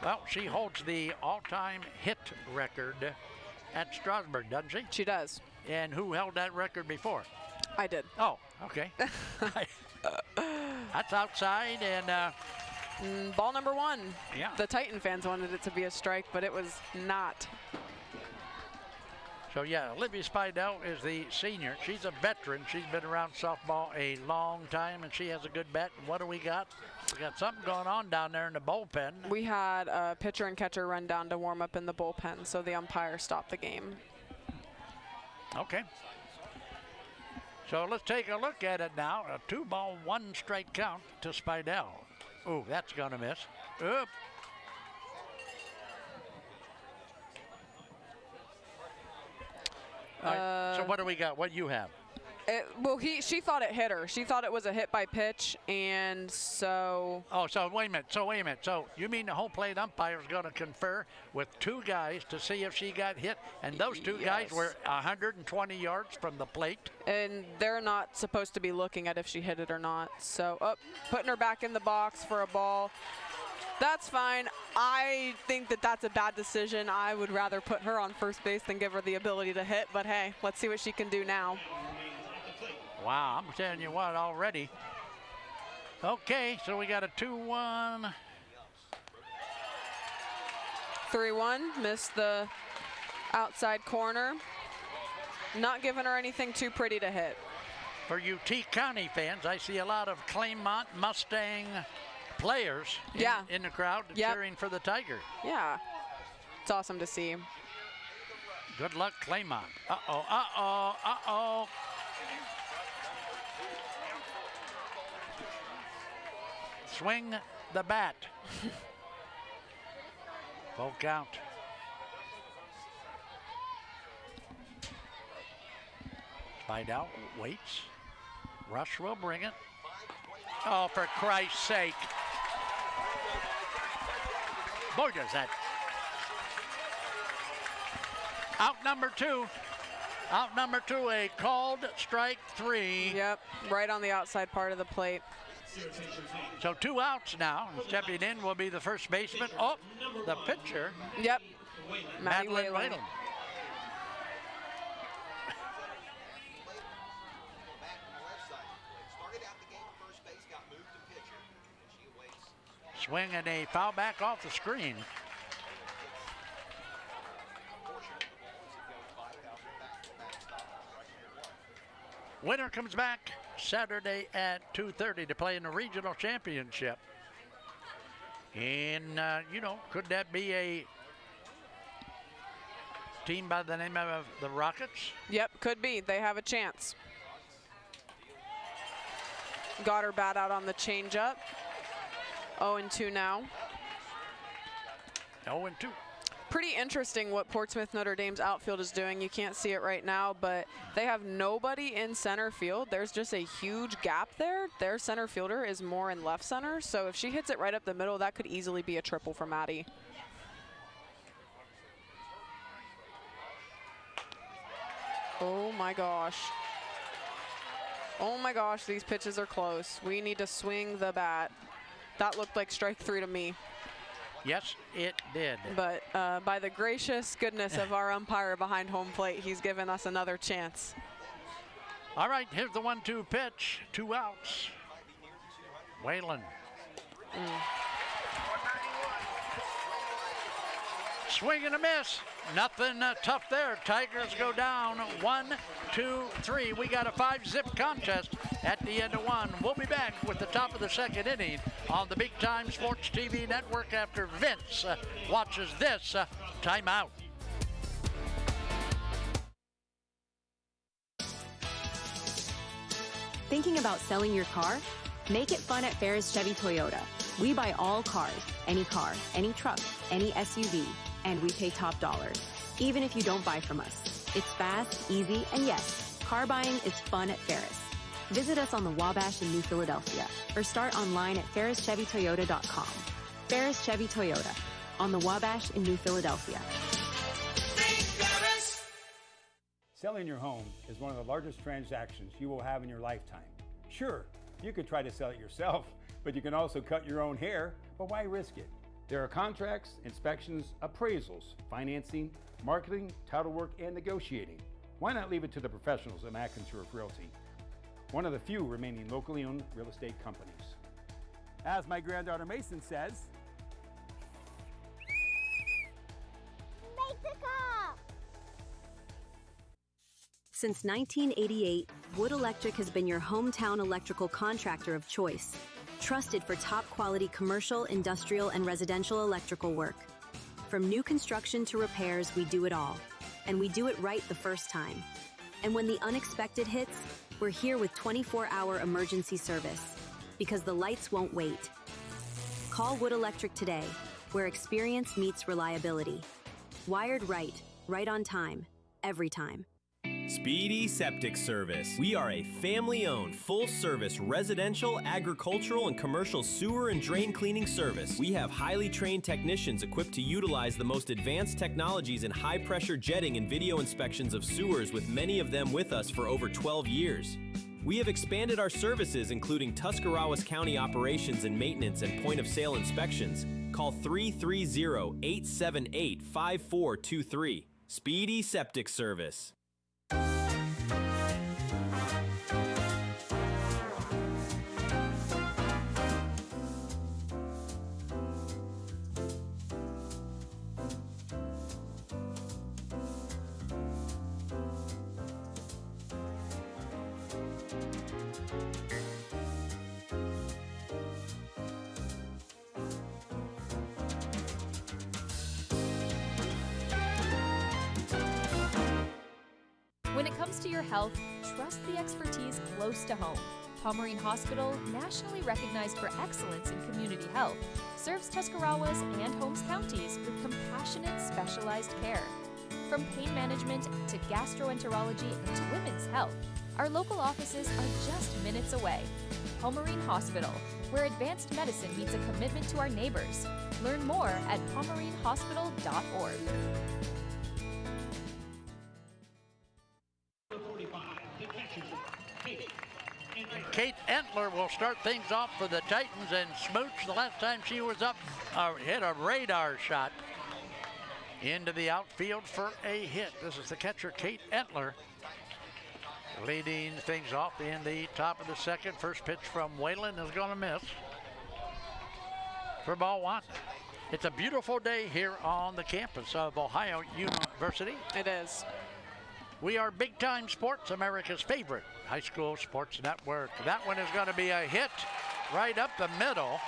Well, she holds the all-time hit record at Strasburg, doesn't she? She does. And who held that record before? I did. Oh, okay. That's outside, and... ball number 1. Yeah. The Titan fans wanted it to be a strike, but it was not. So, yeah, Olivia Spidell is the senior. She's a veteran. She's been around softball a long time, and she has a good bat. What do we got? We got something going on down there in the bullpen. We had a pitcher and catcher run down to warm up in the bullpen, so the umpire stopped the game. Okay. So let's take a look at it now. A 2-ball, 1-strike count to Spidell. Oh, that's going to miss. Oop. So what do we got? What do you have? She thought it hit her. She thought it was a hit by pitch, and so... Oh, so wait a minute. So you mean the home plate umpire is going to confer with 2 guys to see if she got hit, and those 2 guys were 120 yards from the plate? And they're not supposed to be looking at if she hit it or not. So, putting her back in the box for a ball. That's fine. I think that that's a bad decision. I would rather put her on first base than give her the ability to hit, but hey, let's see what she can do now. Wow, I'm telling you what already. Okay, so we got a 2-1. 3-1, missed the outside corner. Not giving her anything too pretty to hit. For you T County fans, I see a lot of Claymont Mustang players in the crowd cheering for the Tigers. Yeah, it's awesome to see. Good luck, Claymont. Uh-oh. swing the bat. Full count. Find out, waits. Rush will bring it. Oh, for Christ's sake. Boy, does that. Out number two. Out number two, a called strike 3. Yep, right on the outside part of the plate. So 2 outs now. Stepping in will be the first baseman. Oh, the pitcher. Yep, Madeline Whalen. Swing and a foul back off the screen. Winner comes back Saturday at 2:30 to play in the regional championship. And, could that be a team by the name of the Rockets? Yep, could be. They have a chance. Got her bat out on the changeup. 0-2 now. 0-2. Pretty interesting what Portsmouth Notre Dame's outfield is doing. You can't see it right now, but they have nobody in center field. There's just a huge gap there. Their center fielder is more in left center, so if she hits it right up the middle, that could easily be a triple for Maddie. Oh my gosh. Oh my gosh, these pitches are close. We need to swing the bat. That looked like strike 3 to me. Yes, it did. But by the gracious goodness of our umpire behind home plate, he's given us another chance. All right, here's the 1-2 pitch. 2 outs. Whalen. Swing and a miss. Nothing tough there. Tigers go down 1-2-3. We got a 5-zip contest at the end of 1. We'll be back with the top of the second inning on the Big Time Sports TV network after Vince watches this timeout. Thinking about selling your car? Make it fun at Ferris Chevy Toyota. We buy all cars, any truck, any SUV, and we pay top dollar, even if you don't buy from us. It's fast, easy, and yes, car buying is fun at Ferris. Visit us on the Wabash in New Philadelphia or start online at ferrischevitoyota.com. Ferris Chevy Toyota on the Wabash in New Philadelphia. Selling your home is one of the largest transactions you will have in your lifetime. Sure, you could try to sell it yourself, but you can also cut your own hair, but why risk it? There are contracts, inspections, appraisals, financing, marketing, title work, and negotiating. Why not leave it to the professionals at McIntyre Realty, one of the few remaining locally owned real estate companies? As my granddaughter Mason says, make the call! Since 1988, Wood Electric has been your hometown electrical contractor of choice, trusted for top-quality commercial, industrial, and residential electrical work. From new construction to repairs, we do it all. And we do it right the first time. And when the unexpected hits, we're here with 24-hour emergency service, because the lights won't wait. Call Wood Electric today, where experience meets reliability. Wired right, right on time, every time. Speedy Septic Service. We are a family-owned, full-service residential, agricultural, and commercial sewer and drain cleaning service. We have highly trained technicians equipped to utilize the most advanced technologies in high-pressure jetting and video inspections of sewers, with many of them with us for over 12 years. We have expanded our services, including Tuscarawas County operations and maintenance and point-of-sale inspections. Call 330-878-5423. Speedy Septic Service. When it comes to your health, trust the expertise close to home. Pomerene Hospital, nationally recognized for excellence in community health, serves Tuscarawas and Holmes counties with compassionate, specialized care. From pain management to gastroenterology and to women's health, our local offices are just minutes away. Pomerene Hospital, where advanced medicine meets a commitment to our neighbors. Learn more at pomerenehospital.org. Kate Entler will start things off for the Titans, and Smooch, the last time she was up, hit a radar shot into the outfield for a hit. This is the catcher, Kate Entler, leading things off in the top of the second. First pitch from Whalen is going to miss for ball one. It's a beautiful day here on the campus of Ohio University. It is. We are Big Time Sports, America's favorite high school sports network. That one is going to be a hit right up the middle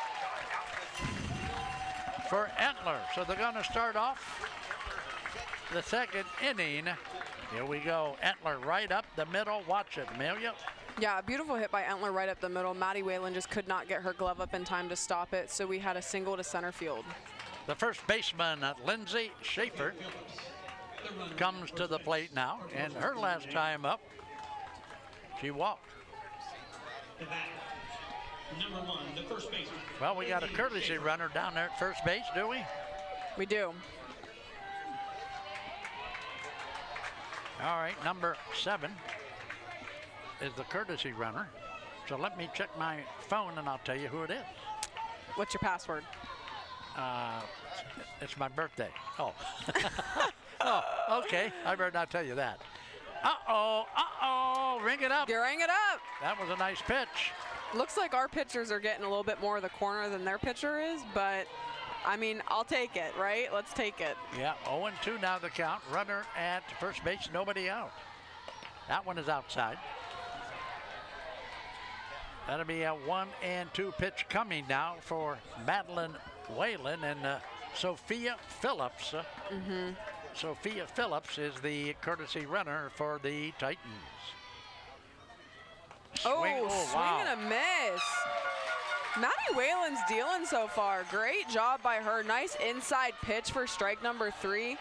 for Entler. So they're going to start off the second inning. Here we go. Entler right up the middle. Watch it, Amelia. Yeah, a beautiful hit by Entler right up the middle. Maddie Whalen just could not get her glove up in time to stop it, so we had a single to center field. The first baseman, Lindsay Schaefer, comes to the plate now, and her last time up, she walked. Number 1, the first baseman. Well, we got a courtesy runner down there at first base, do we? We do. All right, number 7 is the courtesy runner. So let me check my phone and I'll tell you who it is. What's your password? It's my birthday. Oh. Oh, okay. I better not tell you that. Uh-oh, ring it up. You ring it up. That was a nice pitch. Looks like our pitchers are getting a little bit more of the corner than their pitcher is, but I mean, I'll take it, right? Let's take it. Yeah, 0-2 now the count. Runner at first base, nobody out. That one is outside. That'll be a 1-2 pitch coming now for Madeline Whalen and Sophia Phillips. Sophia Phillips is the courtesy runner for the Titans. Swing wow. and a miss. Maddie Whalen's dealing so far. Great job by her. Nice inside pitch for strike number 3.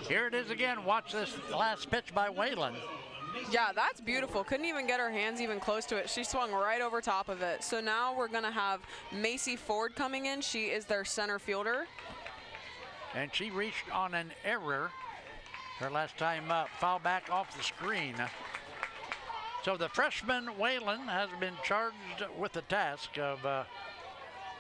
Here it is again. Watch this last pitch by Whalen. Yeah, that's beautiful. Couldn't even get her hands even close to it. She swung right over top of it. So now we're going to have Macy Ford coming in. She is their center fielder. And she reached on an error her last time up. Foul back off the screen. So the freshman Whalen has been charged with the task of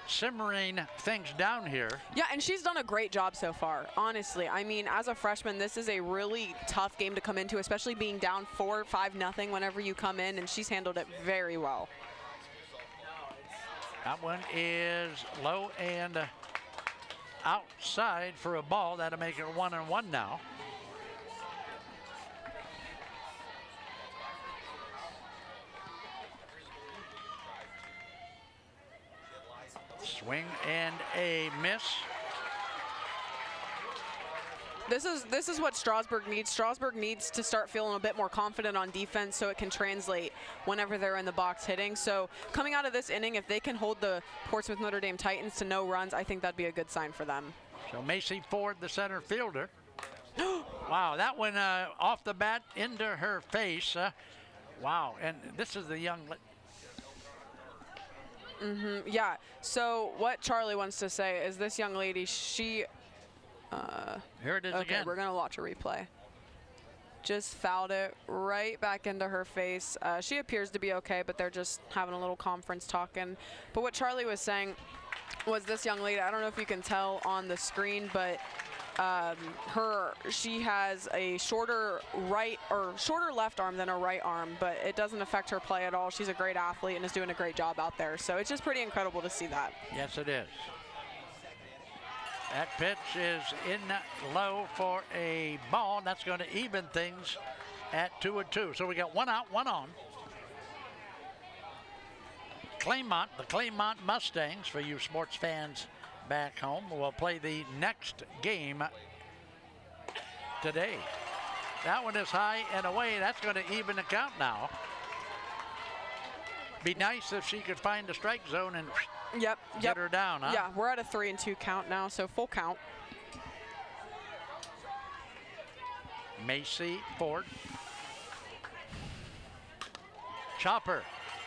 simmering things down here. Yeah, and she's done a great job so far, honestly. I mean, as a freshman, this is a really tough game to come into, especially being down 4-5-0 whenever you come in, and she's handled it very well. That one is low and outside for a ball. That'll make it 1-1 now. Swing and a miss. This is what Strasburg needs. Strasburg needs to start feeling a bit more confident on defense so it can translate whenever they're in the box hitting. So coming out of this inning, if they can hold the Portsmouth Notre Dame Titans to no runs, I think that'd be a good sign for them. So Macy Ford, the center fielder. Wow, that one off the bat into her face. Wow, and this is the young... Yeah, so what Charlie wants to say is this young lady, she... Here it is okay, again. We're going to watch a replay. Just fouled it right back into her face. She appears to be okay, but they're just having a little conference talking. But what Charlie was saying was this young lady, I don't know if you can tell on the screen, but she has a shorter left arm than a right arm, but it doesn't affect her play at all. She's a great athlete and is doing a great job out there. So it's just pretty incredible to see that. Yes, it is. That pitch is in low for a ball. That's going to even things at 2-2. So we got 1 out, 1 on. Claymont, the Claymont Mustangs, for you sports fans back home, will play the next game today. That one is high and away. That's going to even the count now. Be nice if she could find the strike zone and Yep. get her down, huh? Yeah, we're at a 3-2 count now, so full count. Macy Ford. Chopper.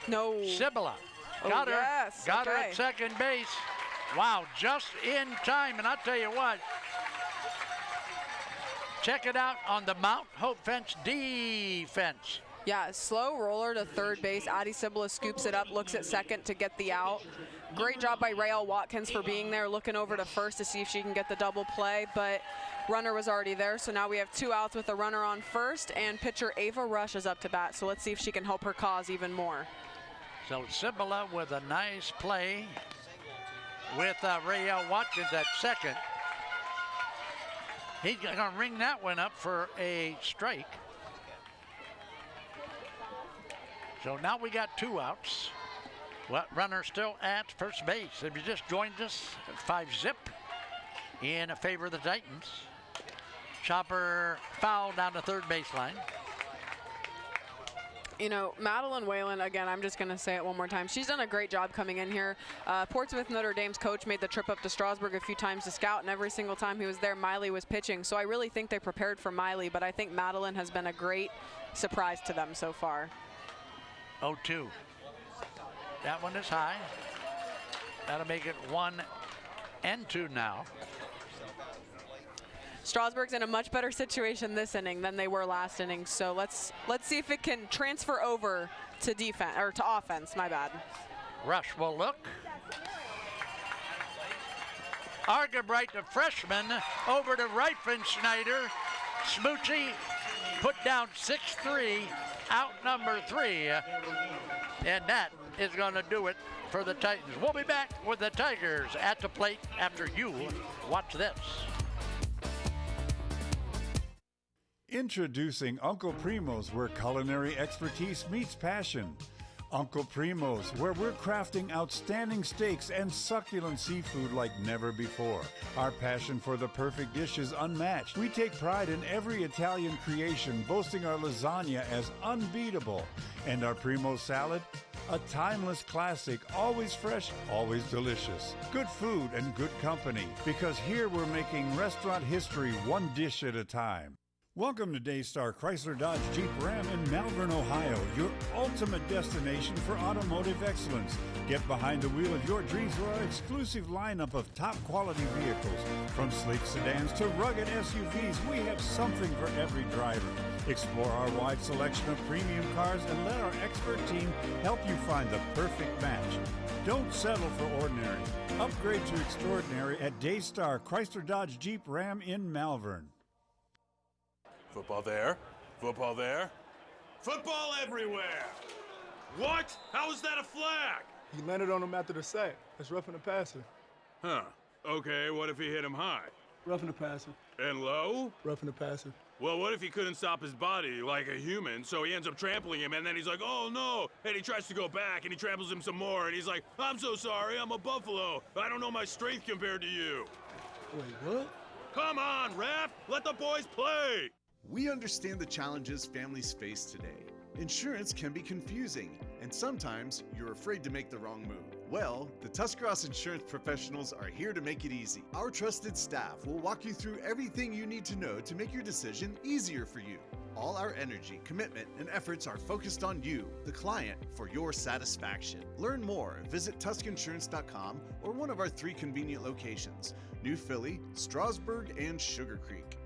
No. Sibilla. Oh, Got her. yes. Got her Okay. at second base. Wow, just in time. And I'll tell you what. Check it out on the Mount Hope fence defense. Yeah, slow roller to third base. Addie Sibilla scoops it up, looks at second to get the out. Great job by Raelle Watkins for being there, looking over to first to see if she can get the double play, but runner was already there, so now we have 2 outs with a runner on first, and pitcher Ava Rush is up to bat, so let's see if she can help her cause even more. So Sibilla with a nice play with Raelle Watkins at second. He's going to ring that one up for a strike. So now we got 2 outs. Well, runner still at first base. If you just joined us, 5-zip in favor of the Titans. Chopper foul down the third baseline. You know, Madeline Whalen, again, I'm just going to say it one more time. She's done a great job coming in here. Portsmouth Notre Dame's coach made the trip up to Strasburg a few times to scout, and every single time he was there, Miley was pitching. So I really think they prepared for Miley, but I think Madeline has been a great surprise to them so far. 0-2. That one is high. That'll make it 1-2 now. Strasburg's in a much better situation this inning than they were last inning, so let's see if it can transfer over to defense or to offense. My bad. Rush will look. Argabright, the freshman, over to Reifenschneider. Smoochie put down 6-3, out number 3, and that is going to do it for the Titans. We'll be back with the Tigers at the plate after you watch this. Introducing Uncle Primo's, where culinary expertise meets passion. Uncle Primo's, where we're crafting outstanding steaks and succulent seafood like never before. Our passion for the perfect dish is unmatched. We take pride in every Italian creation, boasting our lasagna as unbeatable. And our Primo salad, a timeless classic, always fresh, always delicious. Good food and good company, because here we're making restaurant history one dish at a time. Welcome to Daystar Chrysler Dodge Jeep Ram in Malvern, Ohio, your ultimate destination for automotive excellence. Get behind the wheel of your dreams with our exclusive lineup of top quality vehicles. From sleek sedans to rugged SUVs, we have something for every driver. Explore our wide selection of premium cars and let our expert team help you find the perfect match. Don't settle for ordinary. Upgrade to extraordinary at Daystar Chrysler Dodge Jeep Ram in Malvern. Football there, football there, football everywhere! What? How is that a flag? He landed on him after the sack. That's roughing the passer. Huh. Okay, what if he hit him high? Roughing the passer. And low? Roughing the passer. Well, what if he couldn't stop his body like a human, so he ends up trampling him, and then he's like, oh no, and he tries to go back, and he tramples him some more, and he's like, I'm so sorry, I'm a buffalo. I don't know my strength compared to you. Wait, what? Come on, ref, let the boys play! We understand the challenges families face today. Insurance can be confusing, and sometimes you're afraid to make the wrong move. Well, the Tuscarawas Insurance Professionals are here to make it easy. Our trusted staff will walk you through everything you need to know to make your decision easier for you. All our energy, commitment, and efforts are focused on you, the client, for your satisfaction. Learn more. Visit TuscInsurance.com or one of our 3 convenient locations: New Philly, Strasburg, and Sugar Creek.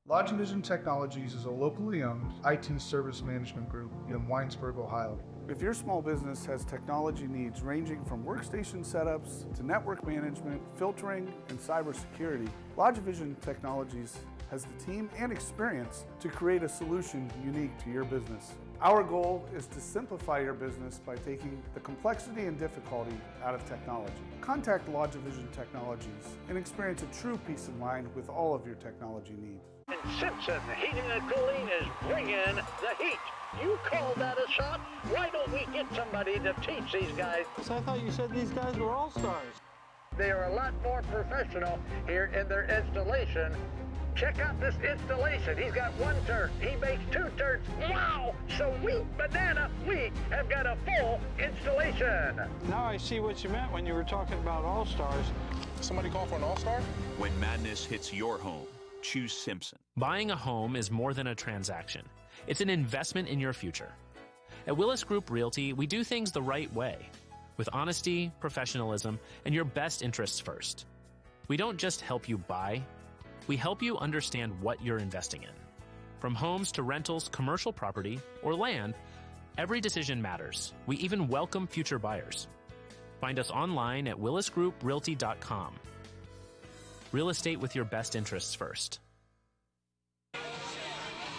Lodge Vision Technologies is a locally owned IT service management group in Winesburg, Ohio. If your small business has technology needs ranging from workstation setups to network management, filtering, and cybersecurity, Lodge Vision Technologies has the team and experience to create a solution unique to your business. Our goal is to simplify your business by taking the complexity and difficulty out of technology. Contact Lodge Vision Technologies and experience a true peace of mind with all of your technology needs. And Simpson Heating and Cooling is bringing the heat. You call that a shot? Why don't we get somebody to teach these guys? So I thought you said these guys were all-stars. They are a lot more professional here in their installation Check out this installation. He's got one turn. He makes two turns. Wow! Sweet banana. We have got a full installation. Now I see what you meant when you were talking about all-stars. Somebody call for an all-star? When madness hits your home, choose Simpson. Buying a home is more than a transaction. It's an investment in your future. At Willis Group Realty, we do things the right way, with honesty, professionalism, and your best interests first. We don't just help you buy, we help you understand what you're investing in. From homes to rentals, commercial property, or land, every decision matters. We even welcome future buyers. Find us online at willisgrouprealty.com. Real estate with your best interests first.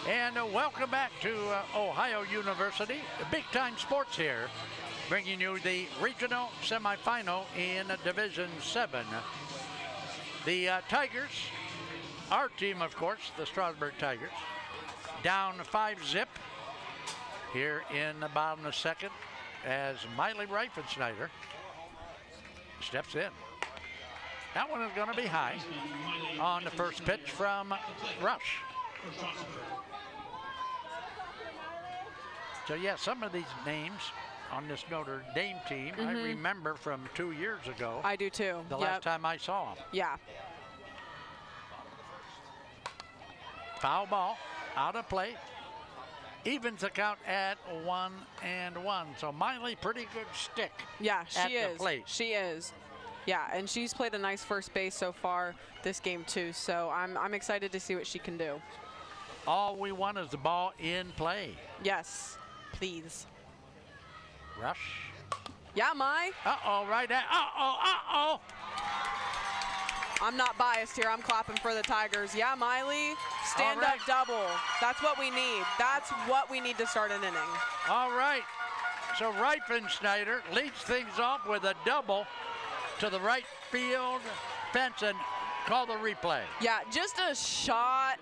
And welcome back to Ohio University. Big time sports here, bringing you the regional semifinal in Division 7. The Tigers, our team, of course, the Strasburg Tigers, down 5-0 here in the bottom of the second as Miley Reifensnyder steps in. That one is going to be high on the first pitch from Rush. So, yeah, some of these names on this Notre Dame team, I remember from 2 years ago. I do too. The last time I saw them. Yeah. Foul ball, out of play. Evens the count at 1-1. So Miley, pretty good stick. Yeah, she at is. The plate. She is. Yeah, and she's played a nice first base so far this game too. So I'm excited to see what she can do. All we want is the ball in play. Yes, please. Rush. Yeah, Mai. Uh-oh, right at, uh-oh. I'm not biased here. I'm clapping for the Tigers. Yeah, Miley, stand up double. That's what we need. That's what we need to start an inning. All right. So Reifensnyder leads things off with a double to the right field fence and call the replay. Yeah, just a shot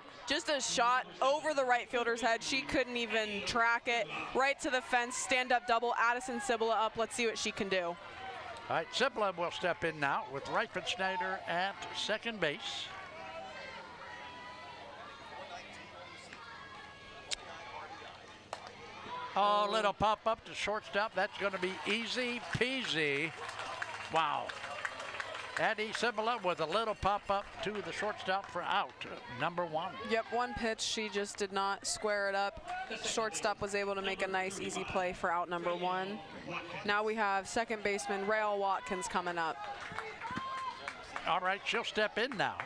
over the right fielder's head. She couldn't even track it. Right to the fence, stand up double. Addison Cibula up. Let's see what she can do. All right, Cibula will step in now with Reifensnyder at second base. Oh, little pop-up to shortstop. That's going to be easy peasy. Wow. Addie Cibula with a little pop-up to the shortstop for out, number 1. Yep, one pitch. She just did not square it up. Shortstop was able to make a nice, easy play for out number 1. Now we have second baseman Rael Watkins coming up. All right, she'll step in now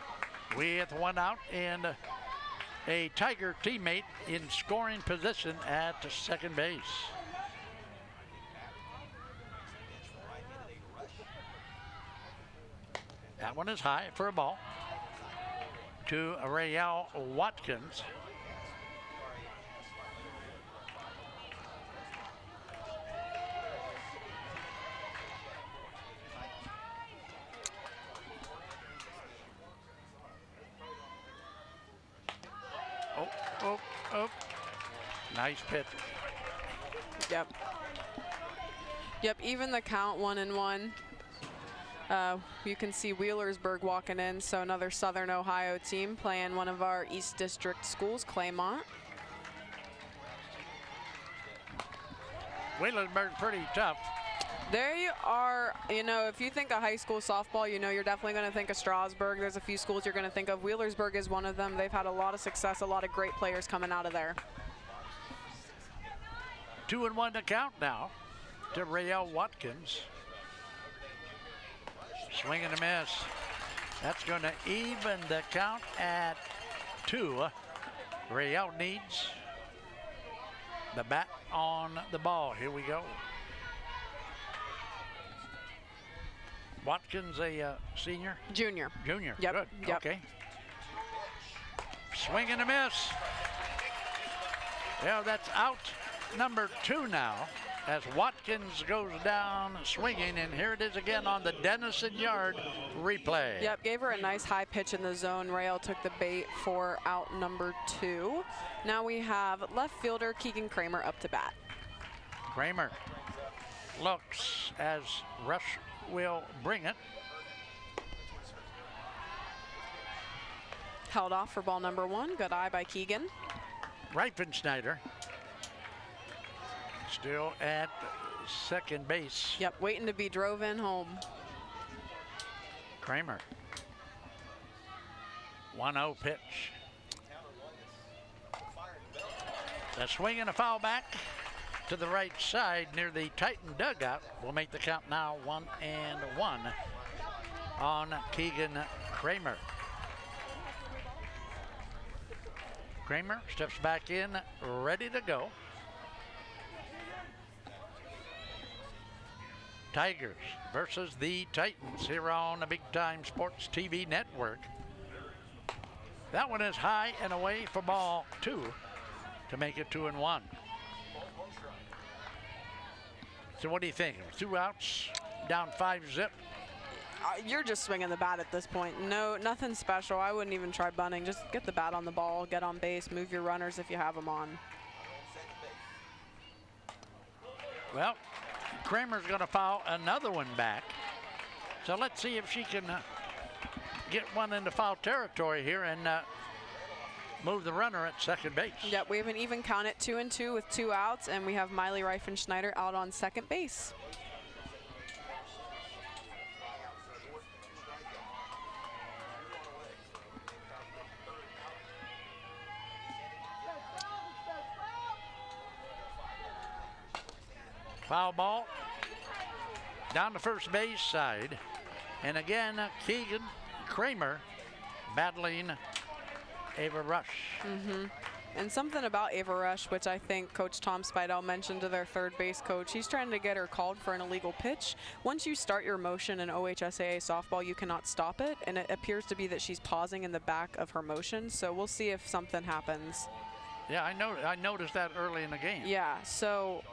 with one out and a Tiger teammate in scoring position at second base. That one is high for a ball to Rael Watkins. Oh. Nice pitch. Yep, even the count 1-1. You can see Wheelersburg walking in, so another Southern Ohio team playing one of our East District schools, Claymont. Wheelersburg pretty tough. They are, if you think of high school softball, you're definitely going to think of Strasburg. There's a few schools you're going to think of. Wheelersburg is one of them. They've had a lot of success, a lot of great players coming out of there. 2-1 to count now to Rael Watkins. Swing and a miss. That's going to even the count at 2. Rael needs the bat on the ball. Here we go. Watkins, a senior? Junior. Junior, yep. Good, yep. Okay. Swing and a miss. Yeah, that's out number 2 now as Watkins goes down swinging, and here it is again on the Dennison Yard replay. Yep, gave her a nice high pitch in the zone. Rael took the bait for out number 2. Now we have left fielder Keegan Kramer up to bat. Kramer looks as Rush will bring it. held off for ball number 1. Good eye by Keegan. Reifenschneider still at second base. Yep, waiting to be drove in home. Kramer. 1-0 pitch. The swing and a foul back to the right side near the Titan dugout will make the count now 1-1 on Keegan Kramer. Kramer steps back in, ready to go. Tigers versus the Titans here on the Big Time Sports TV Network. That one is high and away for ball 2 to make it 2-1. So what do you think? 2 outs, down 5-zip? You're just swinging the bat at this point. No, nothing special. I wouldn't even try bunting. Just get the bat on the ball, get on base, move your runners if you have them on. Well, Kramer's going to foul another one back. So let's see if she can get one into foul territory here and move the runner at second base. Yep, we have an even count at 2-2 with 2 outs, and we have Miley Reifenschneider out on second base. Foul ball down the first base side. And again, Keegan Kramer battling Ava Rush. And something about Ava Rush, which I think Coach Tom Spidell mentioned to their third base coach, he's trying to get her called for an illegal pitch. Once you start your motion in OHSAA softball, you cannot stop it, and it appears to be that she's pausing in the back of her motion, so we'll see if something happens. Yeah, I noticed that early in the game. Yeah, so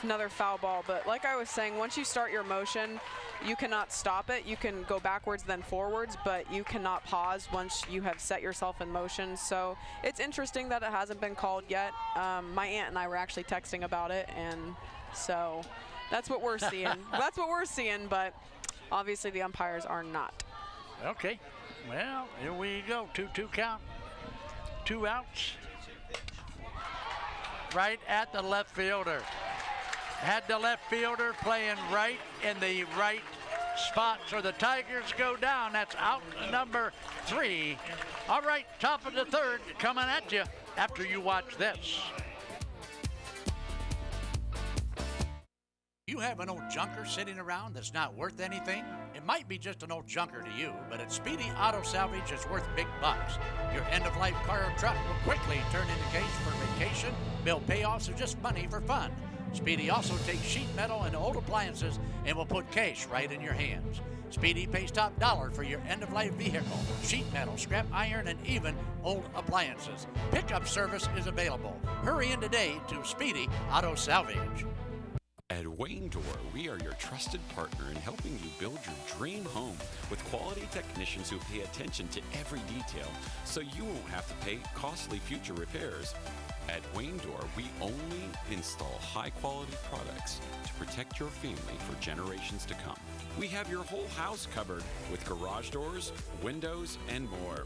another foul ball, but like I was saying, once you start your motion, you cannot stop it. You can go backwards then forwards, but you cannot pause once you have set yourself in motion. So it's interesting that it hasn't been called yet. My aunt and I were actually texting about it, and so that's what we're seeing. That's what we're seeing, but obviously the umpires are not. Okay, well, here we go. 2-2 count, 2 outs. Right at the left fielder. Had the left fielder playing right in the right spot, so the Tigers go down. That's out number 3. All right, top of the third coming at you after you watch this. You have an old junker sitting around that's not worth anything? It might be just an old junker to you, but at Speedy Auto Salvage, it's worth big bucks. Your end-of-life car or truck will quickly turn into cash for vacation, bill payoffs, or just money for fun. Speedy also takes sheet metal and old appliances and will put cash right in your hands. Speedy pays top dollar for your end-of-life vehicle, sheet metal, scrap iron, and even old appliances. Pickup service is available. Hurry in today to Speedy Auto Salvage. At Wayne Door, we are your trusted partner in helping you build your dream home with quality technicians who pay attention to every detail so you won't have to pay costly future repairs. At Wayne Door, we only install high-quality products to protect your family for generations to come. We have your whole house covered with garage doors, windows, and more.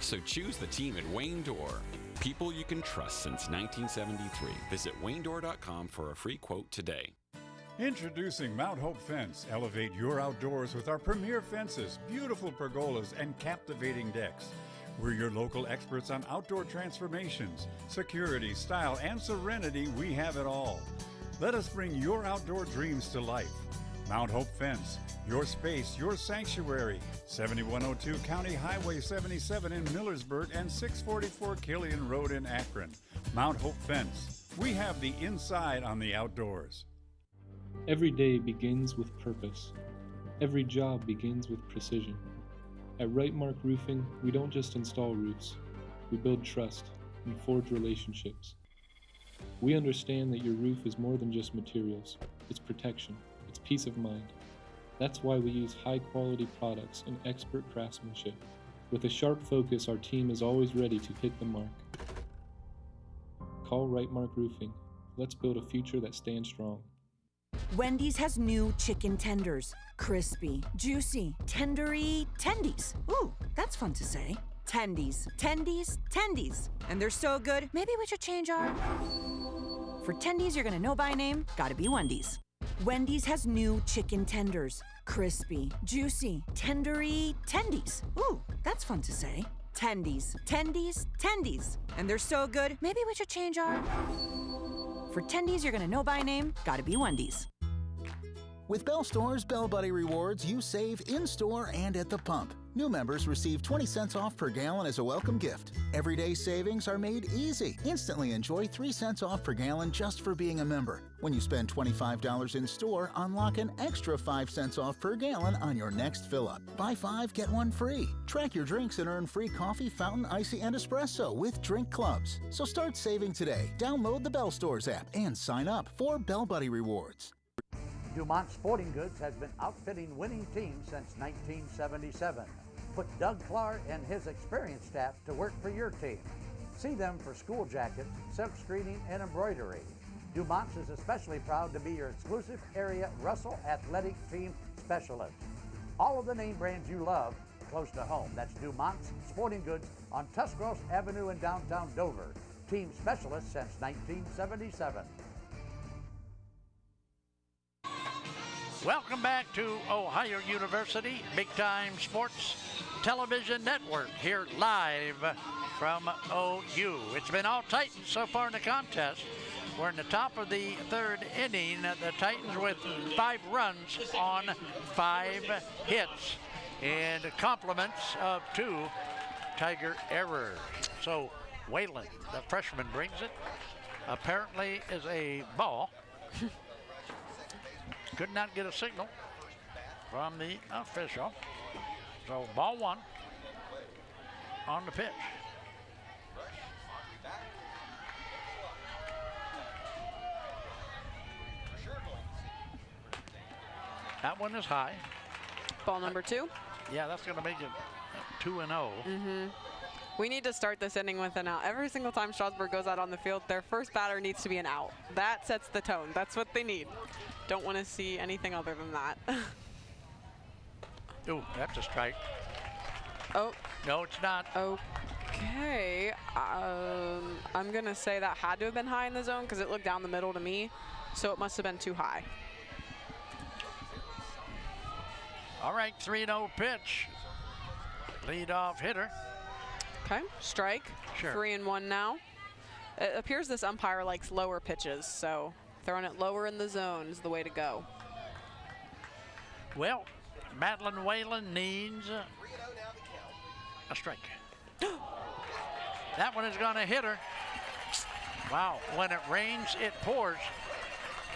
So choose the team at Wayne Door. People you can trust since 1973. Visit waynedoor.com for a free quote today. Introducing Mount Hope Fence. Elevate your outdoors with our premier fences, beautiful pergolas, and captivating decks. We're your local experts on outdoor transformations, security, style, and serenity. We have it all. Let us bring your outdoor dreams to life. Mount Hope Fence, your space, your sanctuary. 7102 County Highway 77 in Millersburg and 644 Killian Road in Akron. Mount Hope Fence. We have the inside on the outdoors. Every day begins with purpose. Every job begins with precision. At Rightmark Roofing, we don't just install roofs. We build trust and forge relationships. We understand that your roof is more than just materials. It's protection. It's peace of mind. That's why we use high-quality products and expert craftsmanship. With a sharp focus, our team is always ready to hit the mark. Call Rightmark Roofing. Let's build a future that stands strong. Wendy's has new chicken tenders. Crispy, juicy, tendery tendies. Ooh, that's fun to say. Tendies, tendies, tendies. And they're so good, maybe we should change our... For tendies you're gonna know by name, gotta be Wendy's. Wendy's has new chicken tenders. Crispy, juicy, tendery tendies. Ooh, that's fun to say. Tendies, tendies, tendies. And they're so good, maybe we should change our... For tendies you're gonna know by name, gotta be Wendy's. With Bell Store's Bell Buddy Rewards, you save in-store and at the pump. New members receive 20 cents off per gallon as a welcome gift. Everyday savings are made easy. Instantly enjoy 3 cents off per gallon just for being a member. When you spend $25 in store, unlock an extra 5 cents off per gallon on your next fill-up. Buy 5, get 1 free. Track your drinks and earn free coffee, fountain, icy, and espresso with drink clubs. So start saving today. Download the Bell Stores app and sign up for Bell Buddy Rewards. Dumont Sporting Goods has been outfitting winning teams since 1977. Put Doug Clark and his experienced staff to work for your team. See them for school jackets, silk screening, and embroidery. Dumont's is especially proud to be your exclusive area Russell Athletic Team Specialist. All of the name brands you love close to home. That's Dumont's Sporting Goods on Tuscarawas Avenue in downtown Dover. Team specialist since 1977. Welcome back to Ohio University Big Time Sports Television Network, here live from OU. It's been all Titans so far in the contest. We're in the top of the third inning. The Titans with 5 runs on 5 hits, and compliments of 2 Tiger errors. So Whalen, the freshman, brings it. Apparently is a ball. Could not get a signal from the official. So ball 1 on the pitch. That one is high. Ball number 2. Yeah, that's going to make it 2-0. We need to start this inning with an out. Every single time Strasburg goes out on the field, their first batter needs to be an out. That sets the tone. That's what they need. Don't want to see anything other than that. Ooh, that's a strike. Oh. No, it's not. Okay. I'm going to say that had to have been high in the zone because it looked down the middle to me. So it must have been too high. All right, 3-0 pitch. Lead-off hitter. Okay, strike. Sure. 3-1 now. It appears this umpire likes lower pitches, so throwing it lower in the zone is the way to go. Well, Madeline Whalen needs a strike. That one is going to hit her. Wow, when it rains, it pours.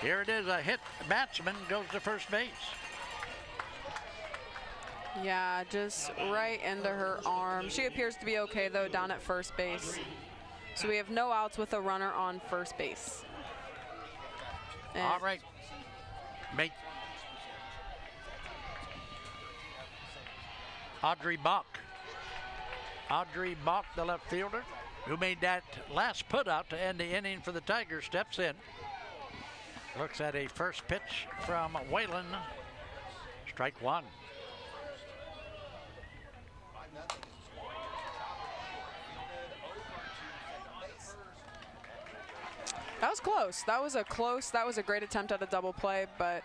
Here it is, a hit batsman goes to first base. Yeah, just right into her arm. She appears to be okay, though, down at first base. So we have no outs with a runner on first base. And all right. Audrey Bach. Audrey Bach, the left fielder, who made that last put out to end the inning for the Tigers, steps in. Looks at a first pitch from Whalen. Strike 1. that was close. That was a great attempt at a double play, but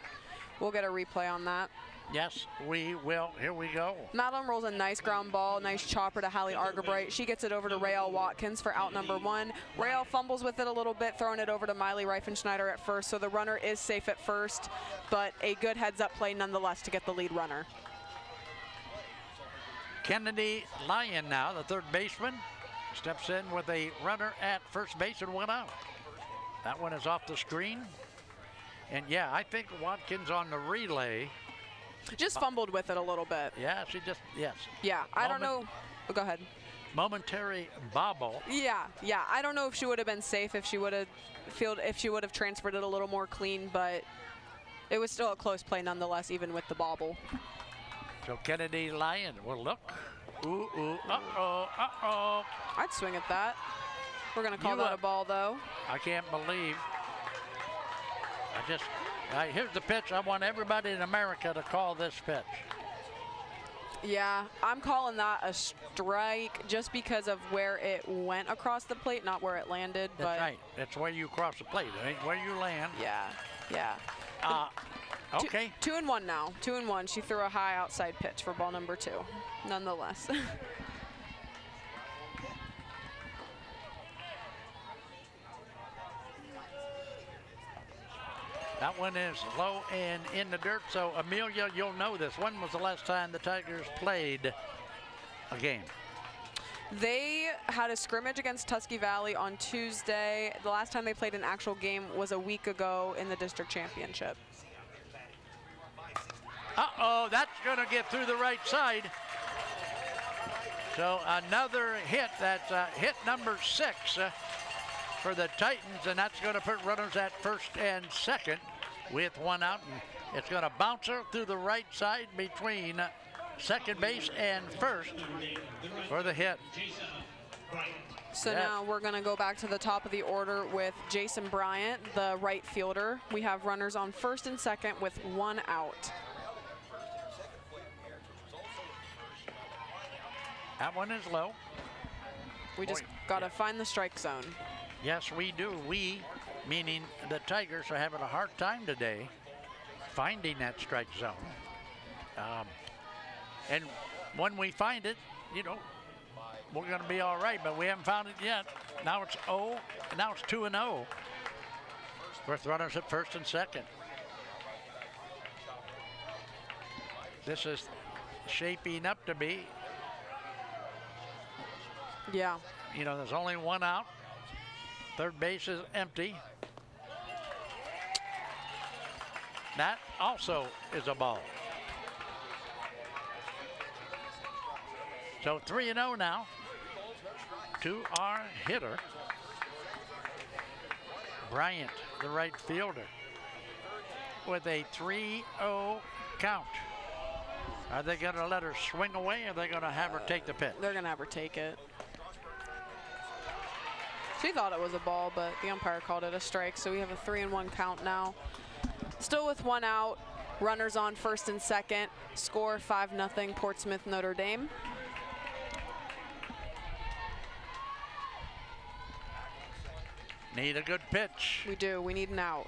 we'll get a replay on that. Yes, we will. Here we go. Madeline rolls a nice ground ball, nice chopper to Hallie Argerbright. She gets it over to Raelle Watkins for out number 1. Raelle fumbles with it a little bit, throwing it over to Miley Reifenschneider at first, so the runner is safe at first, but a good heads-up play nonetheless to get the lead runner. Kennedy Lyon now, the third baseman, steps in with a runner at first base and 1 out. That one is off the screen. And yeah, I think Watkins on the relay just fumbled with it a little bit. Yeah, she just, yes. Yeah, I don't know. Oh, go ahead. Momentary bobble. Yeah. I don't know if she would have been safe if she would have transferred it a little more clean, but it was still a close play nonetheless, even with the bobble. So Kennedy Lyon will look. Ooh, uh-oh. I'd swing at that. We're going to call that a ball, though. I can't believe. Here's the pitch. I want everybody in America to call this pitch. Yeah, I'm calling that a strike just because of where it went across the plate, not where it landed. That's right. That's where you cross the plate. It ain't where you land. Yeah, yeah. Okay. 2-1 now. 2-1. She threw a high outside pitch for ball number 2, nonetheless. That one is low and in the dirt. So, Amelia, you'll know this. When was the last time the Tigers played a game? They had a scrimmage against Tusky Valley on Tuesday. The last time they played an actual game was a week ago in the district championship. Uh-oh, that's going to get through the right side. So another hit. That's hit number 6 for the Titans, and that's going to put runners at first and second with 1 out. And it's going to bounce her through the right side between second base and first for the hit. So now we're going to go back to the top of the order with Jason Bryant, the right fielder. We have runners on first and second with 1 out. That one is low. We just got to find the strike zone. Yes, we do. We, meaning the Tigers, are having a hard time today finding that strike zone. And when we find it, you know, we're going to be all right, but we haven't found it yet. Now it's 0, and now it's 2-0 with runners at first and second. This is shaping up to be. Yeah. You know, there's only 1 out. Third base is empty. That also is a ball. So 3-0 now to our hitter, Bryant, the right fielder, with a 3-0 count. Are they going to let her swing away, or are they going to have her take the pitch? They're going to have her take it. She thought it was a ball, but the umpire called it a strike, so we have a 3-1 count now. Still with 1 out, runners on first and second. Score 5-0 Portsmouth Notre Dame. Need a good pitch. We do. We need an out.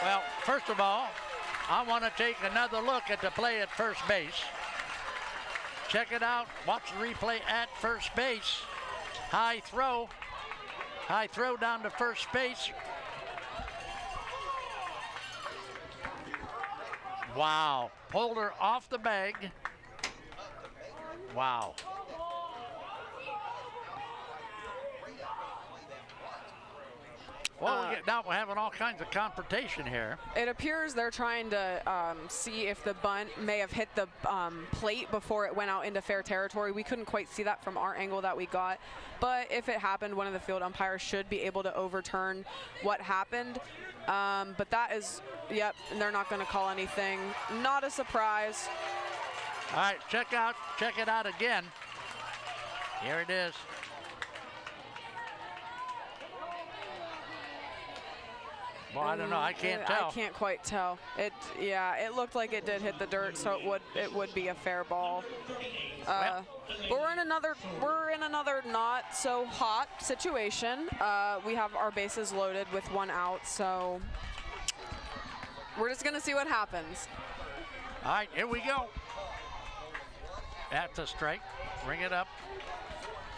Well, first of all, I want to take another look at the play at first base. Check it out. Watch the replay at first base. High throw. High throw down to first base. Wow. Pulled her off the bag. Wow. Well, now we're having all kinds of confrontation here. It appears they're trying to see if the bunt may have hit the plate before it went out into fair territory. We couldn't quite see that from our angle that we got. But if it happened, one of the field umpires should be able to overturn what happened. But that is, yep, they're not going to call anything. Not a surprise. All right, check it out again. Here it is. Well, I don't know. I can't tell. I can't quite tell. It looked like it did hit the dirt, so it would be a fair ball. But we're in another not so hot situation. We have our bases loaded with 1 out, so we're just gonna see what happens. All right, here we go. That's a strike. Bring it up.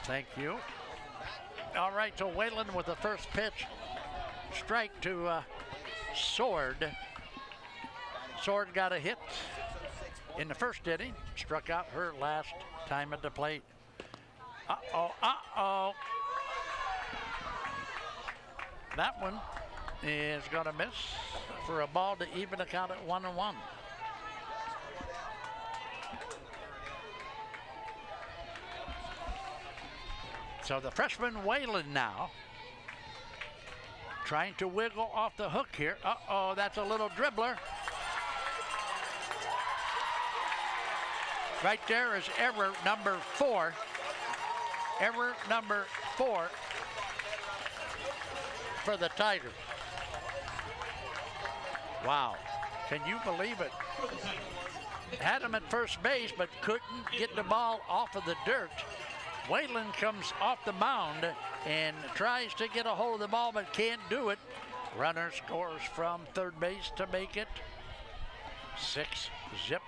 Thank you. All right, so Whalen with the first pitch. Strike to Sword. Sword got a hit in the first inning. Struck out her last time at the plate. Uh-oh. That one is going to miss for a ball to even the count at 1-1. So the freshman Whalen now trying to wiggle off the hook here. Uh-oh, that's a little dribbler. Right there is error number 4. Error number 4. for the Tigers. Wow. Can you believe it? Had him at first base, but couldn't get the ball off of the dirt. Whalen comes off the mound and tries to get a hold of the ball, but can't do it. Runner scores from third base to make it 6-0.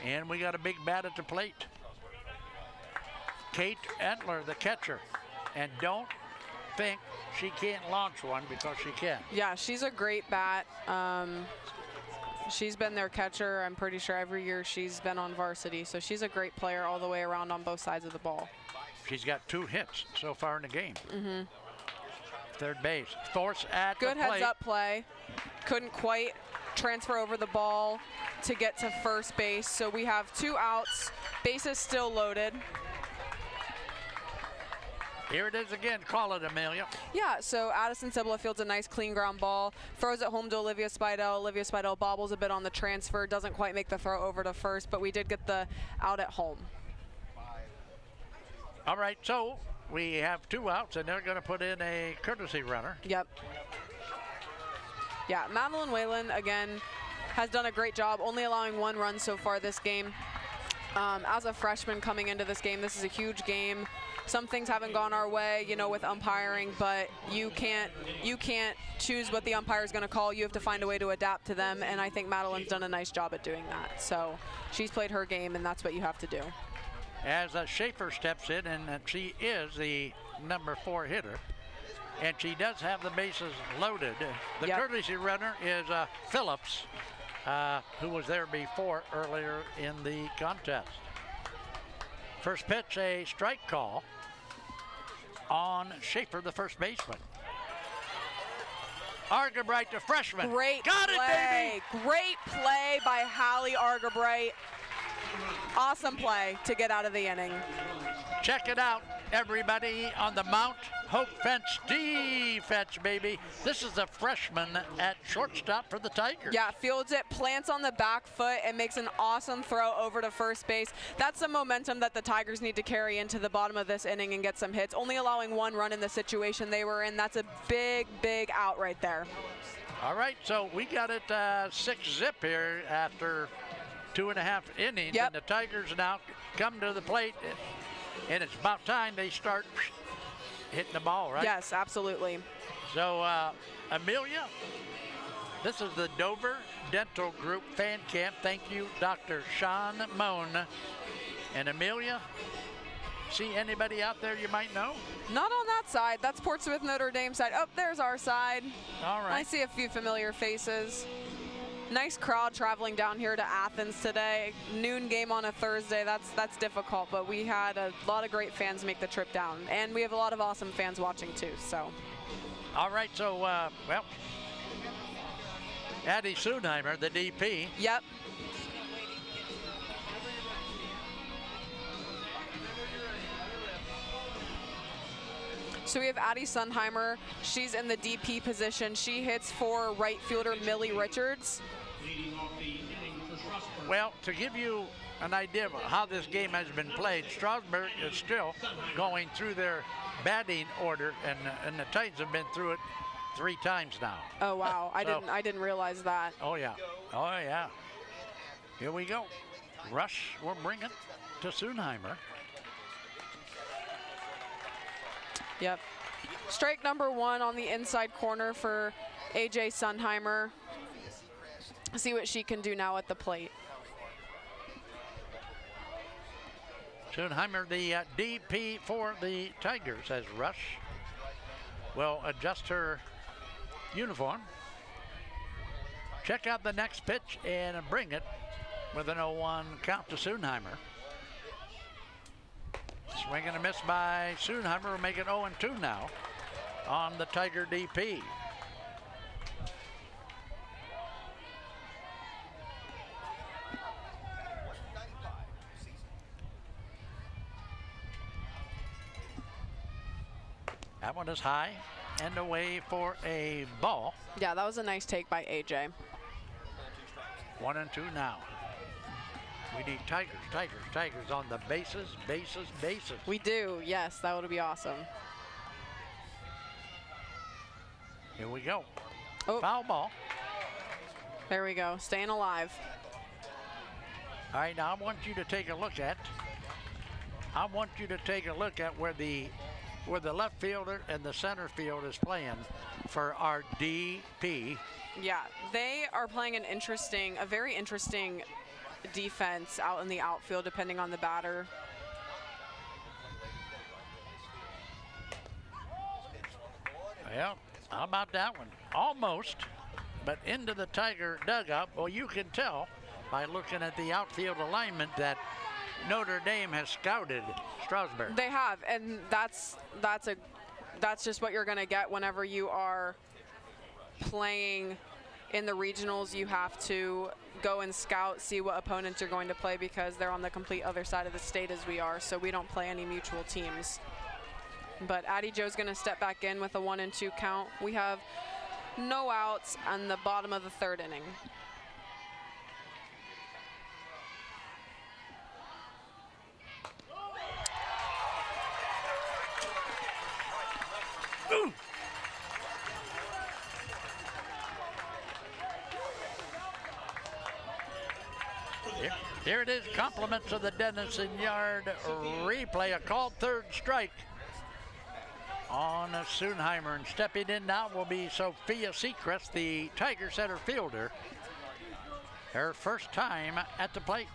And we got a big bat at the plate. Kate Entler, the catcher. And don't think she can't launch one, because she can. Yeah, she's a great bat. She's been their catcher, I'm pretty sure, every year she's been on varsity. So she's a great player all the way around on both sides of the ball. She's got 2 hits so far in the game. Third base. Force at Good the plate. heads-up play. Couldn't quite transfer over the ball to get to first base. So we have 2 outs. Bases still loaded. Here it is again. Call it, Amelia. Yeah, so Addison Cibla fields a nice clean ground ball, throws it home to Olivia Spidell. Olivia Spidell bobbles a bit on the transfer, doesn't quite make the throw over to first, but we did get the out at home. All right, so we have 2 outs, and they're going to put in a courtesy runner. Yep. Yeah, Madeline Whalen, again, has done a great job, only allowing 1 run so far this game. As a freshman coming into this game, this is a huge game. Some things haven't gone our way, you know, with umpiring, but you can't choose what the umpire is going to call. You have to find a way to adapt to them, and I think Madeline's done a nice job at doing that. So she's played her game, and that's what you have to do. As Schaefer steps in, and she is the number 4 hitter, and she does have the bases loaded. The courtesy runner is Phillips, who was there before earlier in the contest. First pitch, a strike call on Schaefer, the first baseman. Argabright, the freshman. Great Got play. it, baby! Great play by Hallie Argabright. Awesome play to get out of the inning. Check it out, everybody, on the Mount Hope Fence defense, baby. This is a freshman at shortstop for the Tigers. Yeah, fields it, plants on the back foot, and makes an awesome throw over to first base. That's the momentum that the Tigers need to carry into the bottom of this inning and get some hits. Only allowing 1 run in the situation they were in. That's a big, big out right there. All right, so we got it 6-0 here after 2.5 innings. Yep. And the Tigers now come to the plate, and it's about time they start hitting the ball, right? Yes, absolutely. So, Amelia, this is the Dover Dental Group fan camp. Thank you, Dr. Sean Moan. And Amelia, see anybody out there you might know? Not on that side. That's Portsmouth Notre Dame side. Oh, there's our side. All right. I see a few familiar faces. Nice crowd traveling down here to Athens today. Noon game on a Thursday. That's difficult, but we had a lot of great fans make the trip down, and we have a lot of awesome fans watching too. So. All right. So, well, Addie Sunheimer, the DP. Yep. So we have Addie Sunheimer. She's in the DP position. She hits for right fielder Millie Richards. Well, to give you an idea of how this game has been played, Strasburg is still going through their batting order, and the Titans have been through it 3 times now. Oh wow, I didn't realize that. Oh yeah, oh yeah. Here we go. Rush will bring it to Sunheimer. Yep. Strike number 1 on the inside corner for AJ Sunheimer. See what she can do now at the plate. Sunheimer, the DP for the Tigers, as Rush will adjust her uniform. Check out the next pitch and bring it with an 0-1 count to Sunheimer. Swing and a miss by Sunheimer will make it 0-2 now on the Tiger DP. That one is high and away for a ball. Yeah, that was a nice take by AJ. 1-2 now. We need Tigers, Tigers, Tigers on the bases, bases, bases. We do, yes, that would be awesome. Here we go. Oh. Foul ball. There we go. Staying alive. All right, now I want you to take a look at. Where the left fielder and the center field is playing for our DP. Yeah, they are playing a very interesting defense out in the outfield, depending on the batter. Well, how about that one? Almost, but into the Tiger dugout. Well, you can tell by looking at the outfield alignment that Notre Dame has scouted Strasburg. They have, and that's just what you're going to get whenever you are playing in the regionals. You have to go and scout, see what opponents you're going to play, because they're on the complete other side of the state as we are, so we don't play any mutual teams. But Addie Joe's going to step back in with a 1-2 count. We have no outs on the bottom of the third inning. Ooh. Here it is, compliments of the Dennison Yard replay, a called third strike on Sunheimer, and stepping in now will be Sophia Seacrest, the Tiger center fielder. Her first time at the plate.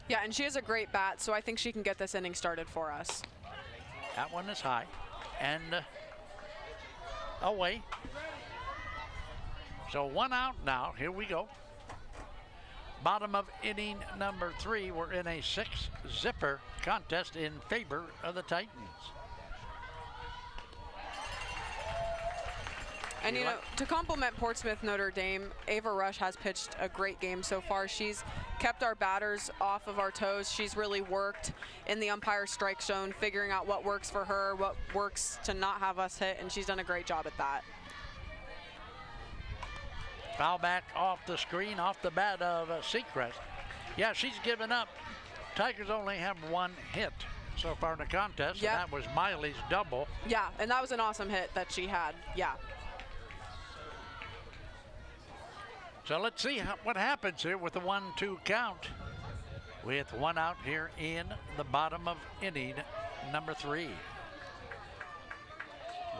Yeah, and she has a great bat, so I think she can get this inning started for us. That one is high and away. So one out now. Here we go. Bottom of inning number 3. We're in a 6-zipper contest in favor of the Titans. And you know, to compliment Portsmouth Notre Dame, Ava Rush has pitched a great game so far. She's kept our batters off of our toes. She's really worked in the umpire strike zone, figuring out what works for her, what works to not have us hit, and she's done a great job at that. Foul back off the screen, off the bat of Seacrest. Yeah, she's given up. Tigers only have 1 hit so far in the contest, yep. And that was Miley's double. Yeah, and that was an awesome hit that she had, yeah. So let's see what happens here with the 1-2 count. With 1 out here in the bottom of inning number 3.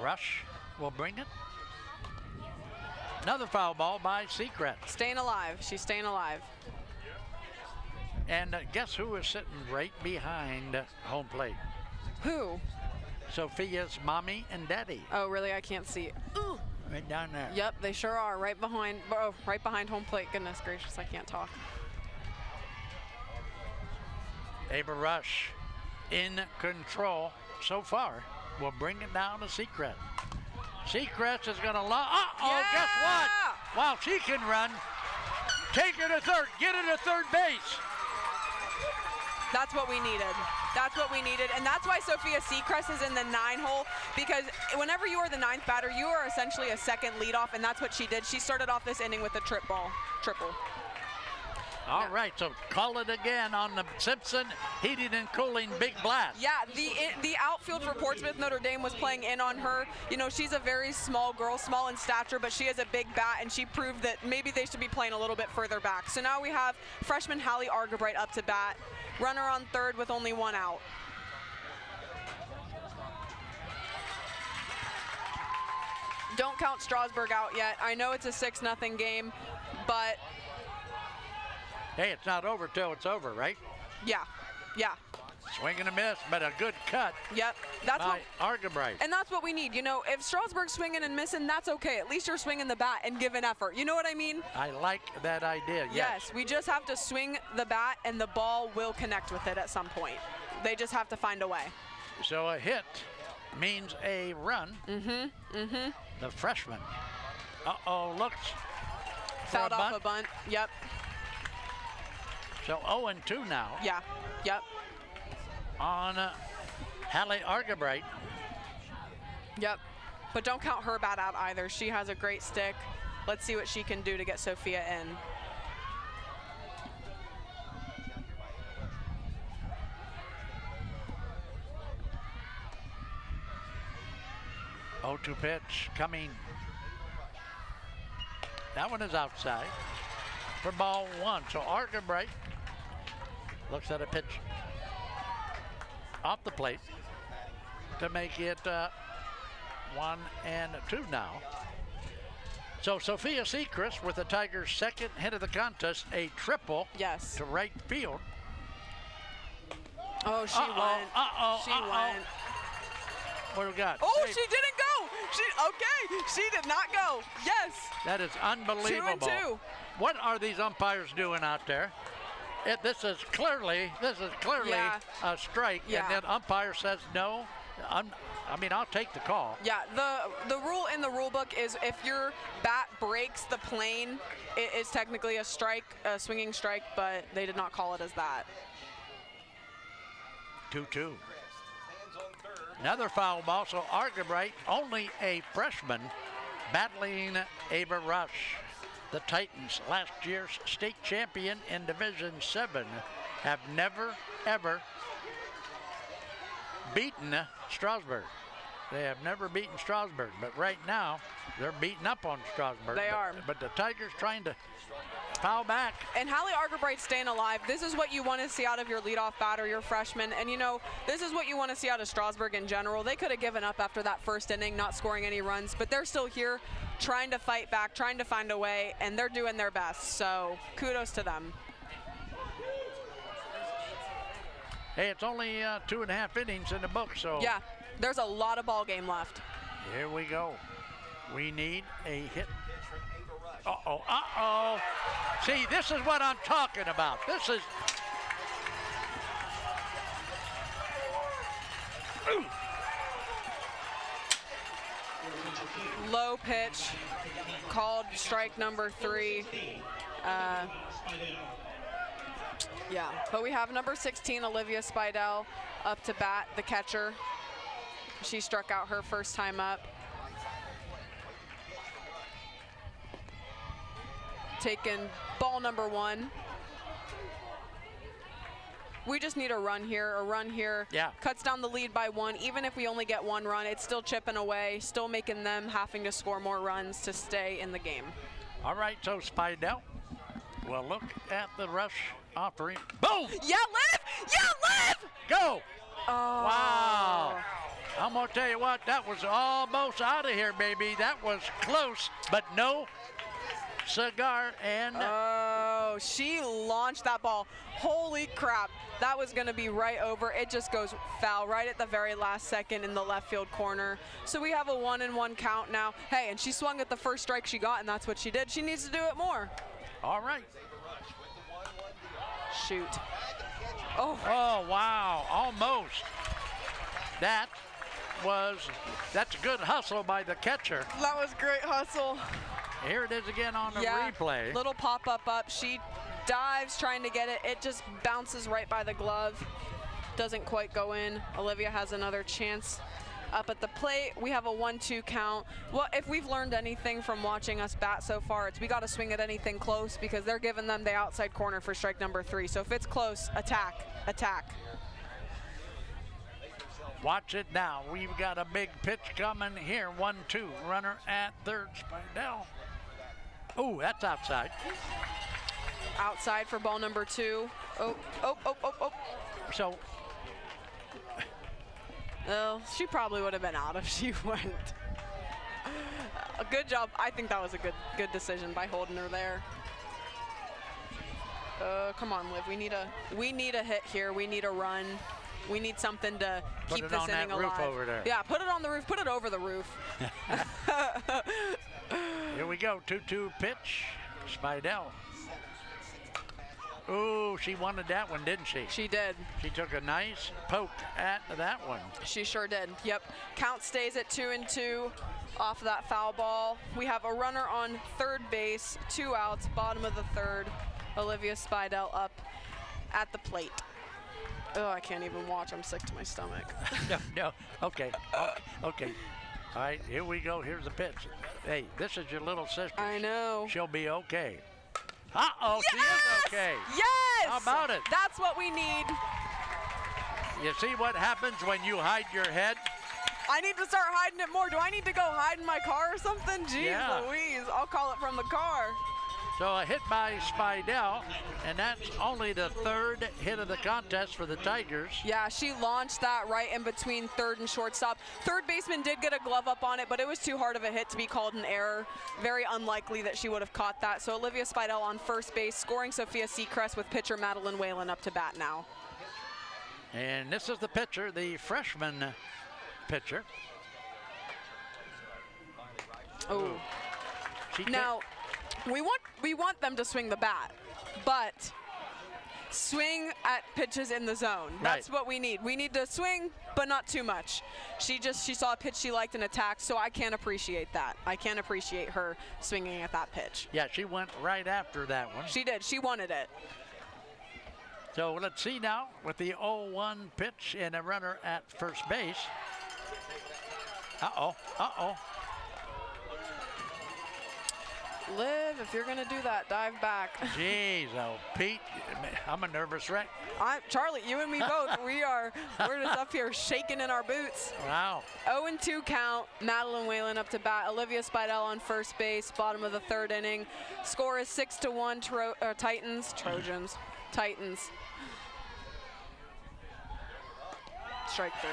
Rush will bring it. Another foul ball by Seacrest. Staying alive. She's staying alive. And guess who is sitting right behind home plate? Who? Sophia's mommy and daddy. Oh, really? I can't see. Ooh. Right down there. Yep, they sure are. Right behind home plate. Goodness gracious, I can't talk. Ava Rush in control so far. Will bring it down to Seacrest. Seacrest is going to yeah! Guess what? Wow, she can run. Take her to third. Get her to third base. That's what we needed. That's what we needed. And that's why Sophia Seacrest is in the 9-hole, because whenever you are the 9th batter, you are essentially a second leadoff, and that's what she did. She started off this inning with a triple. All right, so call it again on the Simpson Heating and Cooling Big Blast. Yeah, the outfield for Portsmouth Notre Dame was playing in on her. You know, she's a very small girl, small in stature, but she has a big bat, and she proved that maybe they should be playing a little bit further back. So now we have freshman Hallie Argabright up to bat. Runner on third with only 1 out. Don't count Strasburg out yet. I know it's a 6-0 game, but hey, it's not over till it's over, right? Yeah. Swing and a miss, but a good cut. Yep, that's by Argabright. And that's what we need. You know, if Strasburg's swinging and missing, that's okay. At least you're swinging the bat and giving effort. You know what I mean? I like that idea. Yes, we just have to swing the bat, and the ball will connect with it at some point. They just have to find a way. So a hit means a run. The freshman. Looks. Fouled off a bunt. Yep. So 0-2 now. Yeah. Yep. On Hallie Argabright. Yep. But don't count her bat out either. She has a great stick. Let's see what she can do to get Sophia in. Oh, 2 pitch coming That one is outside for ball 1. So Argabright looks at a pitch off the plate to make it 1-2 now. So Sophia Sechrist with the Tigers' second hit of the contest, a triple to right field. Oh, she went. She went. What do we got? Oh, she didn't go. She did not go. Yes. That is unbelievable. 2-2. What are these umpires doing out there? This is clearly a strike, and then umpire says no. I mean, I'll take the call. Yeah, the rule in the rule book is if your bat breaks the plane, it is technically a strike, a swinging strike, but they did not call it as that. 2-2. Another foul ball, so Argabright, only a freshman, battling Ava Rush. The Titans, last year's state champion in Division 7, have never, ever beaten Strasburg. They have never beaten Strasburg, but right now they're beating up on Strasburg. They are. But the Tigers trying to foul back. And Hallie Argabright staying alive. This is what you want to see out of your leadoff batter, your freshman. And, you know, this is what you want to see out of Strasburg in general. They could have given up after that first inning, not scoring any runs, but they're still here trying to fight back, trying to find a way, and they're doing their best. So kudos to them. Hey, it's only 2.5 innings in the book, so. Yeah, there's a lot of ball game left. Here we go. We need a hit. Uh-oh, uh-oh. See, this is what I'm talking about. This is. Ooh. Low pitch, called strike number 3. Yeah, but we have number 16, Olivia Spidell, up to bat, the catcher. She struck out her first time up. Taking ball number 1. We just need a run here. A run here cuts down the lead by 1. Even if we only get 1 run, it's still chipping away, still making them having to score more runs to stay in the game. All right, so Spidell will look at the rush offering. Boom! Yeah, Liv! Yeah, Liv! Go! Oh. Wow. I'm going to tell you what, that was almost out of here, baby. That was close, but no cigar. And oh, she launched that ball. Holy crap, that was going to be right over. It just goes foul right at the very last second in the left field corner. So we have a 1-1 count now. Hey, and she swung at the first strike she got, and that's what she did. She needs to do it more. All right. Shoot. Oh, wow, almost. That's a good hustle by the catcher. That was great hustle. Here it is again on the replay. Little pop-up up. She dives trying to get it. It just bounces right by the glove. Doesn't quite go in. Olivia has another chance up at the plate. We have a 1-2 count. Well, if we've learned anything from watching us bat so far, it's we got to swing at anything close because they're giving them the outside corner for strike number 3. So if it's close, attack, attack. Watch it now. We've got a big pitch coming here. 1-2. Runner at third. Spidell. Oh, that's outside. Outside for ball number 2. Oh. So. Well, she probably would have been out if she went. A good job. I think that was a good decision by holding her there. Come on, Liv. We need a hit here. We need a run. We need something to keep this inning alive. Roof over there. Yeah, put it on the roof. Put it over the roof. Here we go. 2-2 pitch. Spidell. Ooh, she wanted that one, didn't she? She did. She took a nice poke at that one. She sure did. Yep. Count stays at 2-2 off that foul ball. We have a runner on third base, 2 outs, bottom of the third. Olivia Spidell up at the plate. Oh, I can't even watch. I'm sick to my stomach. No. Okay. Okay. All right, here we go. Here's the pitch. Hey, this is your little sister. I know. She'll be okay. Uh-oh, yes! She is okay. Yes! How about it? That's what we need. You see what happens when you hide your head? I need to start hiding it more. Do I need to go hide in my car or something? Jeez Yeah. Louise, I'll call it from the car. So a hit by Spidell, and that's only the third hit of the contest for the Tigers. Yeah, she launched that right in between third and shortstop. Third baseman did get a glove up on it, but it was too hard of a hit to be called an error. Very unlikely that she would have caught that. So Olivia Spidell on first base, scoring Sophia Seacrest with pitcher Madeline Whalen up to bat now. And this is the pitcher, the freshman pitcher. Oh. Now, we want them to swing the bat, but swing at pitches in the zone. That's what we need. We need to swing, but not too much. She saw a pitch she liked and attacked, so I can't appreciate that. I can't appreciate her swinging at that pitch. Yeah, she went right after that one. She did. She wanted it. So let's see now with the 0-1 pitch and a runner at first base. Uh-oh. Liv, if you're gonna do that, dive back. Jeez, oh, Pete, I'm a nervous wreck. Charlie, you and me both. We're just up here shaking in our boots. Wow. 0-2 count. Madeline Whalen up to bat. Olivia Spidell on first base. Bottom of the third inning. Score is 6-1. Trojans. Titans. Strike three.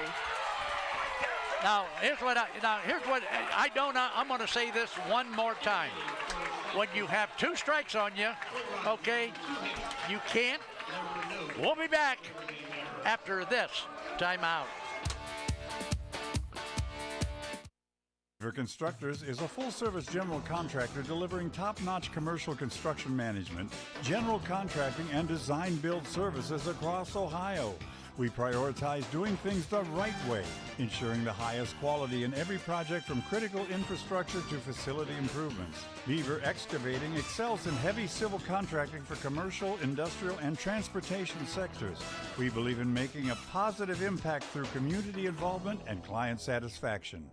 Now, here's what I'm going to say this one more time. When you have two strikes on you, okay, you can't. We'll be back after this timeout. River Constructors is a full-service general contractor delivering top-notch commercial construction management, general contracting, and design-build services across Ohio. We prioritize doing things the right way, ensuring the highest quality in every project from critical infrastructure to facility improvements. Beaver Excavating excels in heavy civil contracting for commercial, industrial, and transportation sectors. We believe in making a positive impact through community involvement and client satisfaction.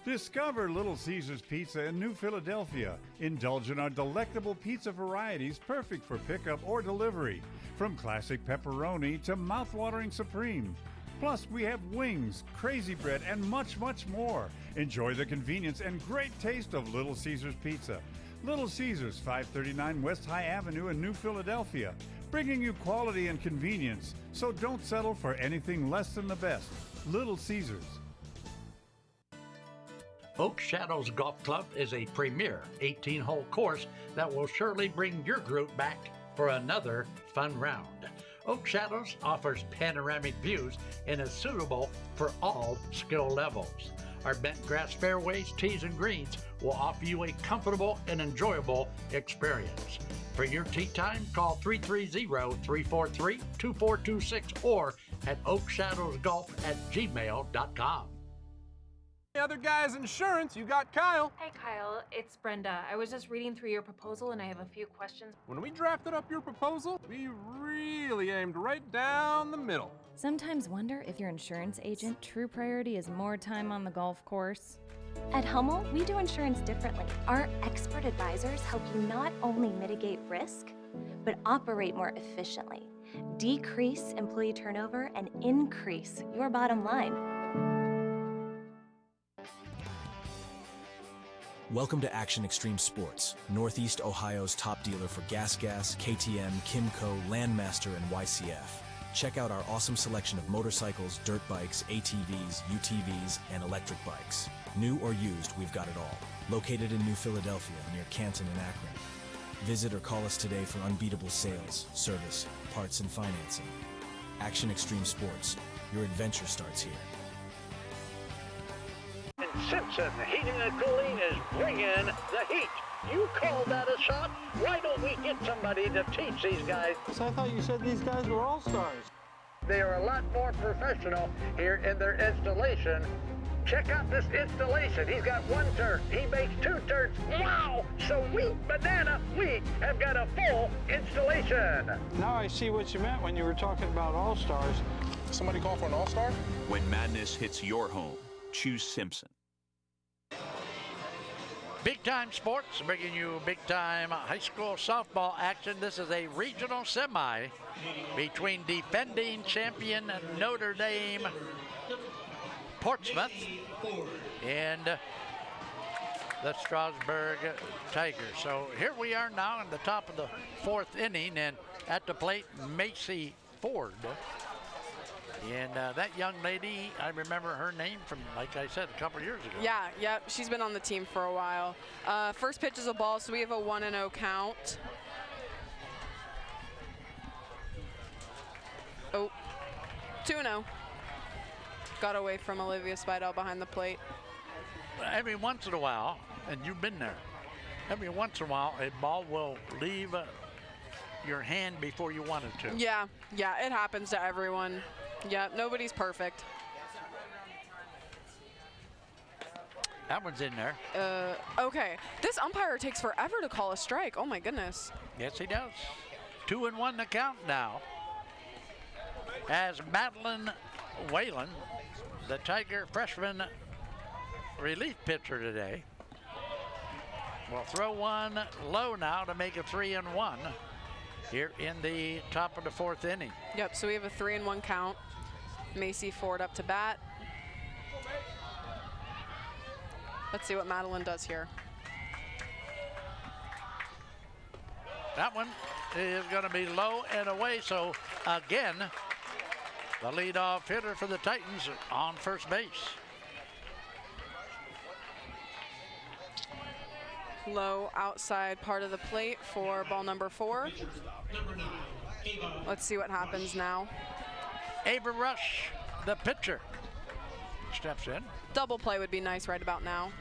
Discover Little Caesars Pizza in New Philadelphia. Indulge in our delectable pizza varieties perfect for pickup or delivery. From classic pepperoni to mouth-watering supreme. Plus, we have wings, crazy bread, and much, much more. Enjoy the convenience and great taste of Little Caesars Pizza. Little Caesars, 539 West High Avenue in New Philadelphia. Bringing you quality and convenience, so don't settle for anything less than the best. Little Caesars. Oak Shadows Golf Club is a premier 18-hole course that will surely bring your group back for another fun round. Oak Shadows offers panoramic views and is suitable for all skill levels. Our bent grass fairways, tees, and greens will offer you a comfortable and enjoyable experience. For your tee time, call 330-343-2426 or at oakshadowsgolf@gmail.com. The other guy's insurance, you got Kyle. Hey Kyle, it's Brenda. I was just reading through your proposal and I have a few questions. When we drafted up your proposal, we really aimed right down the middle. Sometimes wonder if your insurance agent true priority is more time on the golf course. At Hummel, we do insurance differently. Our expert advisors help you not only mitigate risk, but operate more efficiently, decrease employee turnover, and increase your bottom line. Welcome to Action Extreme Sports, Northeast Ohio's top dealer for Gas, KTM, Kimco, Landmaster, and YCF. Check out our awesome selection of motorcycles, dirt bikes, ATVs, UTVs, and electric bikes. New or used, we've got it all. Located in New Philadelphia, near Canton and Akron. Visit or call us today for unbeatable sales, service, parts, and financing. Action Extreme Sports, your adventure starts here. Simpson Heating and Cooling is bringing the heat. You call that a shot? Why don't we get somebody to teach these guys? So I thought you said these guys were all-stars. They are a lot more professional here in their installation. Check out this installation. He's got one turret. He makes two turrets. Wow! Sweet banana, we have got a full installation. Now I see what you meant when you were talking about all-stars. Somebody call for an all-star? When madness hits your home, choose Simpson. Big Time Sports bringing you big time high school softball action. This is a regional semi between defending champion Notre Dame Portsmouth and the Strasburg Tigers. So here we are now in the top of the 4th inning, and at the plate, Macy Ford. And that young lady, I remember her name from, like I said, a couple years ago. Yeah, she's been on the team for a while. First pitch is a ball, so we have a 1-0 count. Oh, 2-0. Got away from Olivia Spidell behind the plate. Every once in a while, and you've been there, every once in a while, a ball will leave your hand before you want it to. Yeah, it happens to everyone. Yeah, nobody's perfect. That one's in there. Okay, this umpire takes forever to call a strike. Oh my goodness. Yes, he does. 2-1 the count now. As Madeline Whalen, the Tiger freshman relief pitcher today, will throw one low now to make a 3-1 here in the top of the 4th inning. Yep, so we have a 3-1 count. Macy Ford up to bat. Let's see what Madeline does here. That one is going to be low and away, so again, the leadoff hitter for the Titans on first base. Low outside part of the plate for ball number 4. Let's see what happens now. Ava Rush, the pitcher, steps in. Double play would be nice right about now.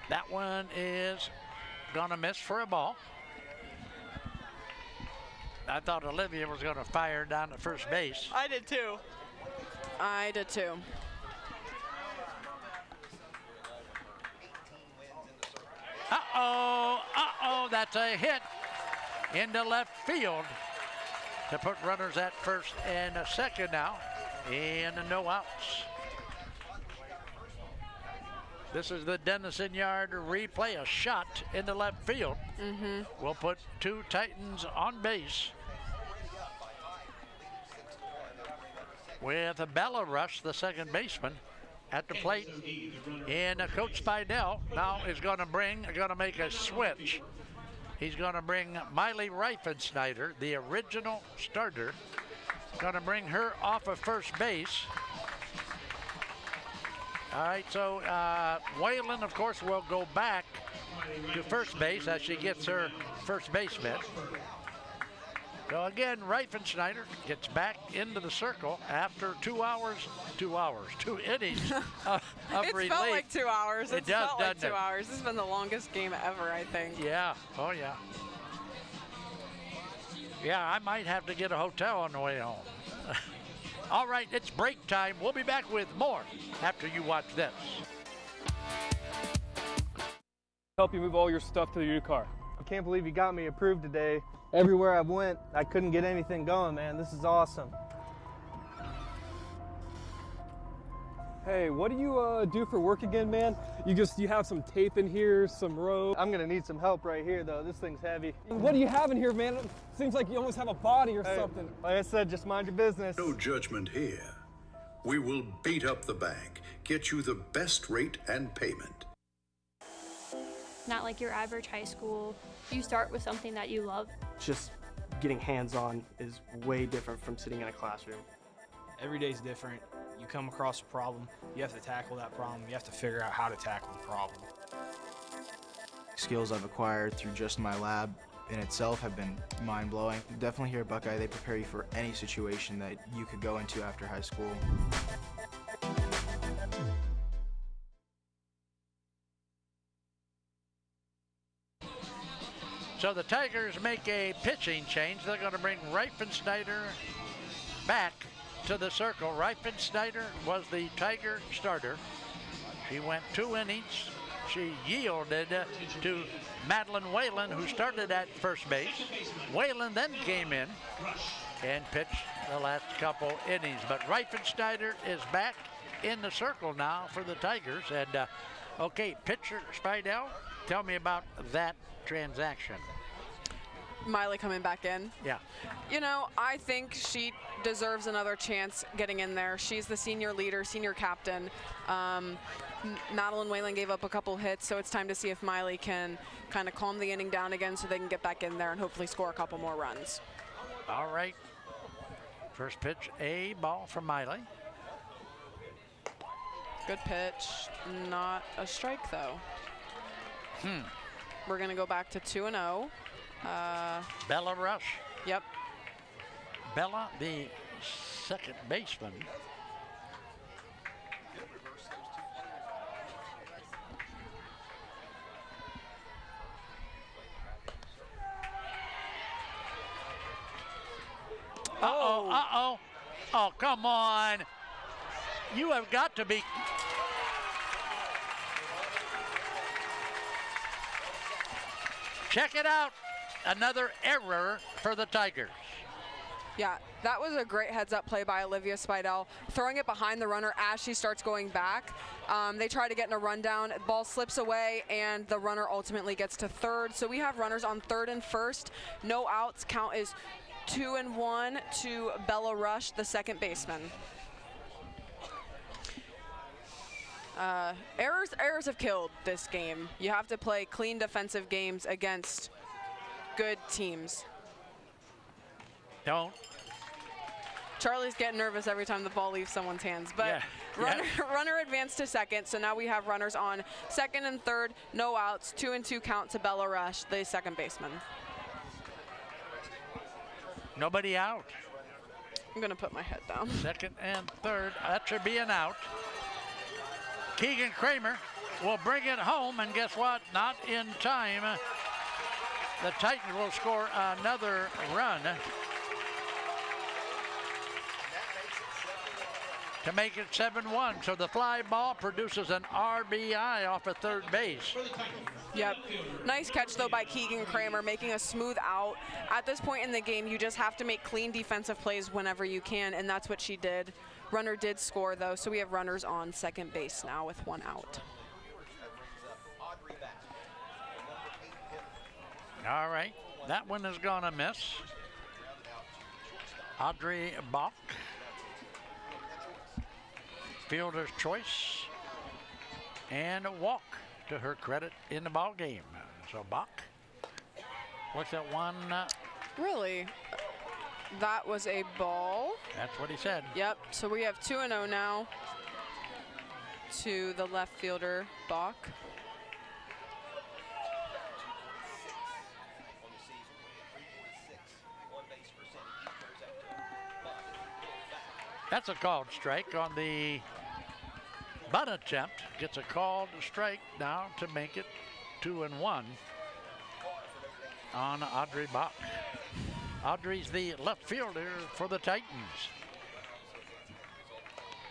That one is gonna miss for a ball. I thought Olivia was gonna fire down to first base. I did too. Uh-oh, that's a hit into left field to put runners at first and second now, and no outs. This is the Dennison Yard replay, a shot into left field. We'll put 2 Titans on base. With Bella Rush, the second baseman, at the plate. And Coach Spidell now is going to make a switch. He's going to bring Miley Reifensnyder, the original starter, going to bring her off of first base. All right, so Whalen, of course, will go back to first base as she gets her first base mitt. So again, Reifensnyder gets back into the circle after 2 innings of relief. It felt like 2 hours. It does, felt like 2 hours. This has been the longest game ever, I think. Yeah, oh yeah. Yeah, I might have to get a hotel on the way home. All right, it's break time. We'll be back with more after you watch this. Help you move all your stuff to your new car. I can't believe you got me approved today. Everywhere I went, I couldn't get anything going, man. This is awesome. Hey, what do you do for work again, man? You have some tape in here, some rope. I'm gonna need some help right here, though. This thing's heavy. What do you have in here, man? It seems like you almost have a body or something. Like I said, just mind your business. No judgment here. We will beat up the bank, get you the best rate and payment. Not like your average high school. You start with something that you love. Just getting hands-on is way different from sitting in a classroom. Every day's different. You come across a problem, you have to tackle that problem, you have to figure out how to tackle the problem. Skills I've acquired through just my lab in itself have been mind-blowing. Definitely here at Buckeye, they prepare you for any situation that you could go into after high school. So the Tigers make a pitching change. They're going to bring Reifensnyder back to the circle. Reifensnyder was the Tiger starter. She went 2 innings. She yielded to Madeline Whalen, who started at first base. Whalen then came in and pitched the last couple innings. But Reifensnyder is back in the circle now for the Tigers. And okay, pitcher Spidell, tell me about that transaction. Miley coming back in. Yeah. You know, I think she deserves another chance getting in there. She's the senior leader, senior captain. Madeline Whalen gave up a couple hits, so it's time to see if Miley can kind of calm the inning down again so they can get back in there and hopefully score a couple more runs. All right. First pitch, a ball from Miley. Good pitch. Not a strike, though. We're going to go back to 2-0. Bella Rush. Yep. Bella, the second baseman. Uh-oh, uh-oh. Oh, come on. You have got to be... Check it out. Another error for the Tigers. Yeah, that was a great heads-up play by Olivia Spidell, throwing it behind the runner as she starts going back. They try to get in a rundown. Ball slips away, and the runner ultimately gets to third. So we have runners on third and first. No outs. Count is 2-1 to Bella Rush, the second baseman. Errors have killed this game. You have to play clean defensive games against good teams. Don't. Charlie's getting nervous every time the ball leaves someone's hands. But yeah. Runner advanced to second, so now we have runners on second and third, no outs, 2-2 count to Bella Rush, the second baseman. Nobody out. I'm going to put my head down. Second and third. That should be an out. Keegan Kramer will bring it home, and guess what? Not in time. The Titans will score another run to make it 7-1. So the fly ball produces an RBI off of third base. Yep. Nice catch, though, by Keegan Kramer, making a smooth out. At this point in the game, you just have to make clean defensive plays whenever you can, and that's what she did. Runner did score, though, so we have runners on second base now with one out. All right. That one is going to miss. Audrey Bach. Fielder's choice. And a walk to her credit in the ball game. So Bach looks at one. Really? That was a ball. That's what he said. Yep. So we have 2-0 now to the left fielder, Bach. That's a called strike on the bunt attempt. Gets a called strike now to make it 2-1 on Audrey Bach. Audrey's the left fielder for the Titans.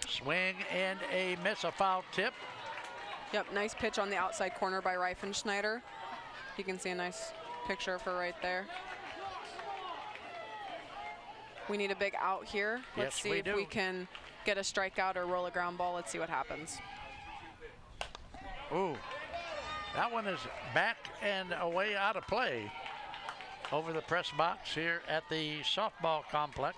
Swing and a miss, a foul tip. Yep, nice pitch on the outside corner by Reifenschneider. You can see a nice picture of her right there. We need a big out here. Let's see if we can get a strikeout or roll a ground ball. Let's see what happens. Ooh, that one is back and away out of play over the press box here at the softball complex.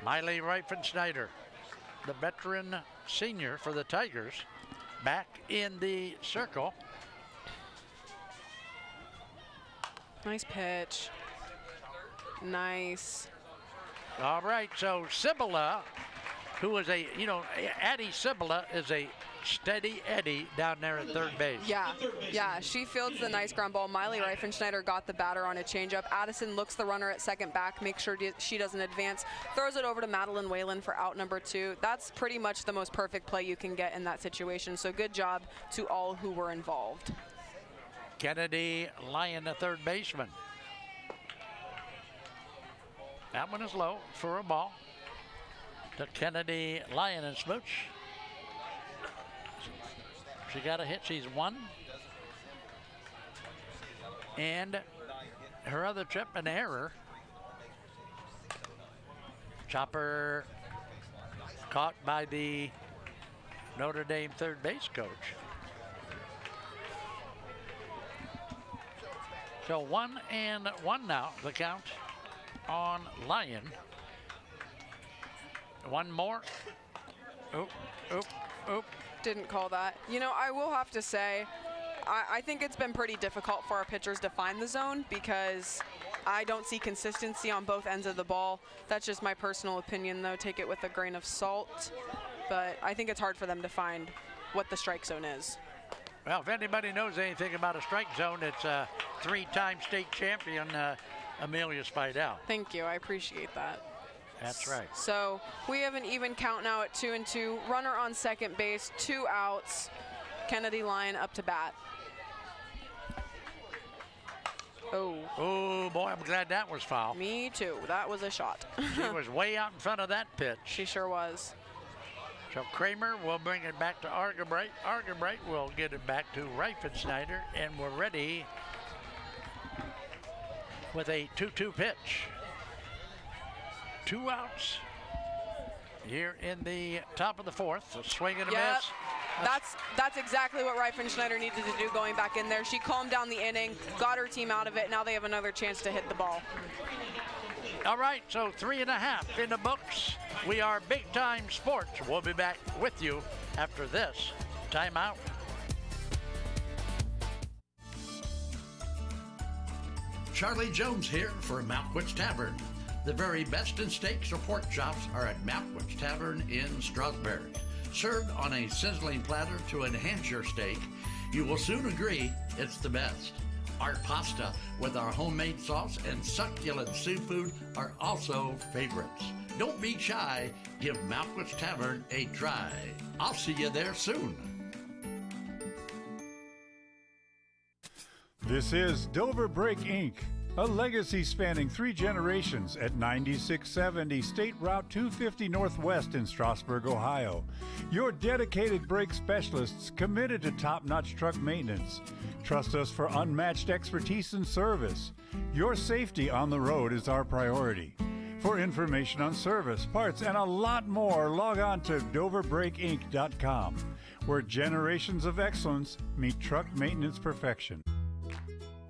Miley Reifenschneider, the veteran senior for the Tigers, back in the circle. Nice pitch. Nice. All right, so Cibilla, who is a, Addie Cibilla is a steady Eddie down there at third base. Yeah, she fields the nice ground ball. Miley Reifenschneider got the batter on a changeup. Addison looks the runner at second back, makes sure she doesn't advance, throws it over to Madeline Whalen for out number 2. That's pretty much the most perfect play you can get in that situation, so good job to all who were involved. Kennedy Lyon, the third baseman. That one is low for a ball to Kennedy Lyon and Smooch. She got a hit, she's 1. And her other trip, an error. Chopper caught by the Notre Dame third base coach. So 1-1 now, the count on Lyon. One more. Oop, oop, oop. Didn't call that. You know, I will have to say, I think it's been pretty difficult for our pitchers to find the zone because I don't see consistency on both ends of the ball. That's just my personal opinion, though. Take it with a grain of salt. But I think it's hard for them to find what the strike zone is. Well, if anybody knows anything about a strike zone, it's three-time state champion Amelia Spidell. Thank you. I appreciate that. That's right. So we have an even count now at 2-2. Runner on second base, 2 outs. Kennedy Lyon up to bat. Oh, boy, I'm glad that was foul. Me too. That was a shot. She was way out in front of that pitch. She sure was. So Kramer will bring it back to Argabright. Argabright will get it back to Reifenschneider, and we're ready with a 2-2 pitch. 2 outs here in the top of the fourth. A swing and a miss. That's exactly what Reifenschneider needed to do going back in there. She calmed down the inning, got her team out of it. Now they have another chance to hit the ball. All right, so 3.5 in the books. We are Big Time Sports. We'll be back with you after this timeout. Charlie Jones here for Malkwitz Tavern. The very best in steaks or pork chops are at Malkwitz Tavern in Strasburg. Served on a sizzling platter to enhance your steak, you will soon agree it's the best. Our pasta with our homemade sauce and succulent seafood are also favorites. Don't be shy. Give Malkwitz Tavern a try. I'll see you there soon. This is Dover Brake Inc., a legacy spanning 3 generations at 9670 State Route 250 Northwest in Strasburg, Ohio. Your dedicated brake specialists committed to top-notch truck maintenance. Trust us for unmatched expertise and service. Your safety on the road is our priority. For information on service, parts, and a lot more, log on to DoverBrakeInc.com, where generations of excellence meet truck maintenance perfection.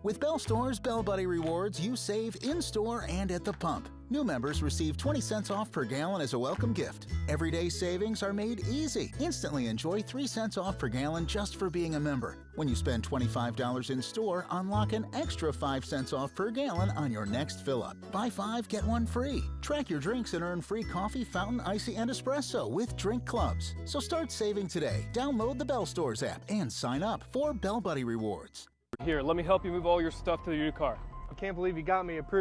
With Bell Store's Bell Buddy Rewards, you save in-store and at the pump. New members receive 20 cents off per gallon as a welcome gift. Everyday savings are made easy. Instantly enjoy 3 cents off per gallon just for being a member. When you spend $25 in store, unlock an extra 5 cents off per gallon on your next fill-up. Buy 5, get 1 free. Track your drinks and earn free coffee, fountain, icy, and espresso with drink clubs. So start saving today. Download the Bell Stores app and sign up for Bell Buddy Rewards. Here, let me help you move all your stuff to your new car. I can't believe you got me approved.